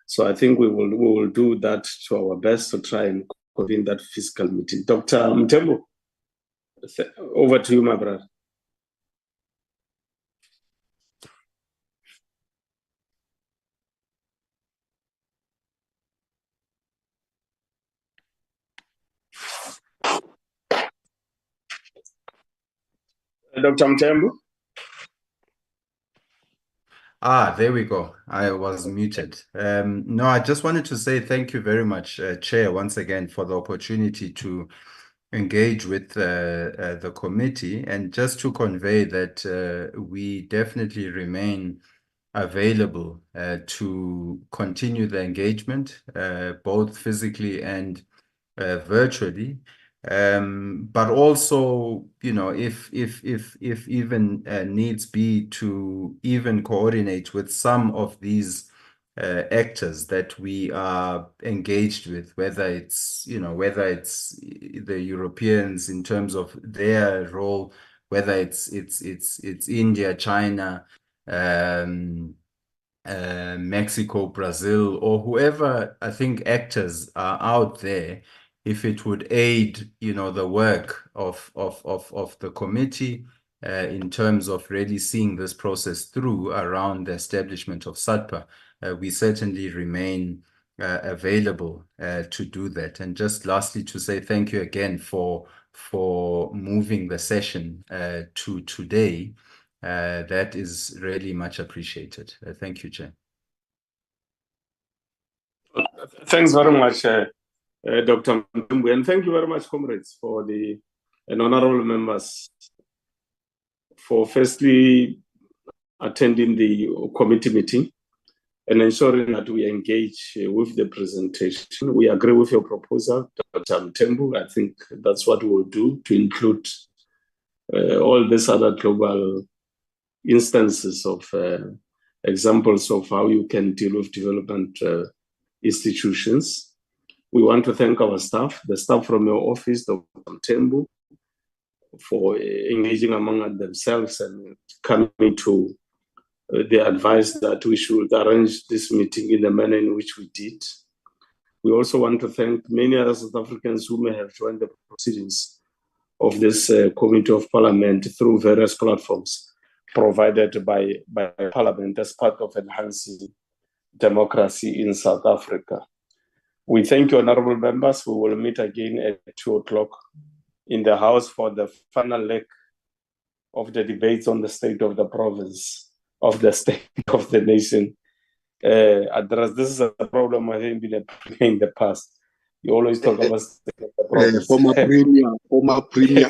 So I think we will do that to our best to try and convene that fiscal meeting. Dr. Mtembu, over to you, my brother. Dr. Mtembu? There we go. I was muted. No, I just wanted to say thank you very much, Chair, once again, for the opportunity to engage with the committee, and just to convey that we definitely remain available to continue the engagement, both physically and virtually. But also, you know, if even needs be, to even coordinate with some of these actors that we are engaged with, whether it's the Europeans in terms of their role, whether it's India, China, Mexico, Brazil, or whoever I think actors are out there. If it would aid, the work of the committee in terms of really seeing this process through around the establishment of SADPA, we certainly remain available to do that. And just lastly, to say thank you again for moving the session to today. That is really much appreciated. Thank you, Chair. Thanks very much, Dr. Mtembu, and thank you very much, comrades, and honorable members, for firstly attending the committee meeting and ensuring that we engage with the presentation. We agree with your proposal, Dr. Mtembu. I think that's what we'll do, to include all these other global instances of examples of how you can deal with development institutions. We want to thank our staff, the staff from your office, Dr. Mtembu, for engaging among themselves and coming to the advice that we should arrange this meeting in the manner in which we did. We also want to thank many other South Africans who may have joined the proceedings of this Committee of Parliament through various platforms provided by Parliament as part of enhancing democracy in South Africa. We thank you, honorable members. We will meet again at 2:00 in the House for the final leg of the debates on the state of the province, of the state of the nation. Address. This is a problem I think been in the past. You always talk about state of the province. Former premier.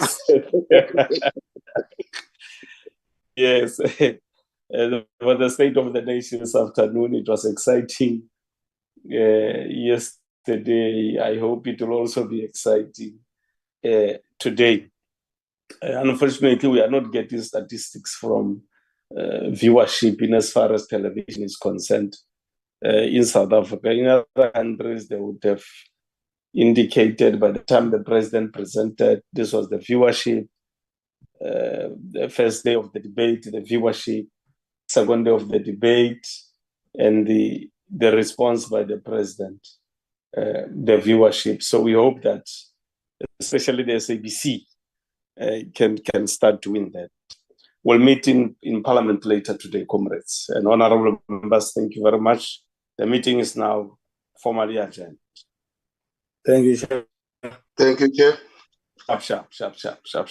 Yes. For the state of the nation this afternoon, it was exciting. Yesterday, I hope it will also be exciting today. Unfortunately, we are not getting statistics from viewership in as far as television is concerned in South Africa. In other countries, they would have indicated by the time the president presented, this was the viewership. The first day of the debate, the viewership, second day of the debate, and the response by the president, the viewership. So we hope that, especially the SABC, can start doing that. We'll meet in Parliament later today, comrades. And honorable members, thank you very much. The meeting is now formally adjourned. Thank you, Chair. Thank you, Chair. Sharp.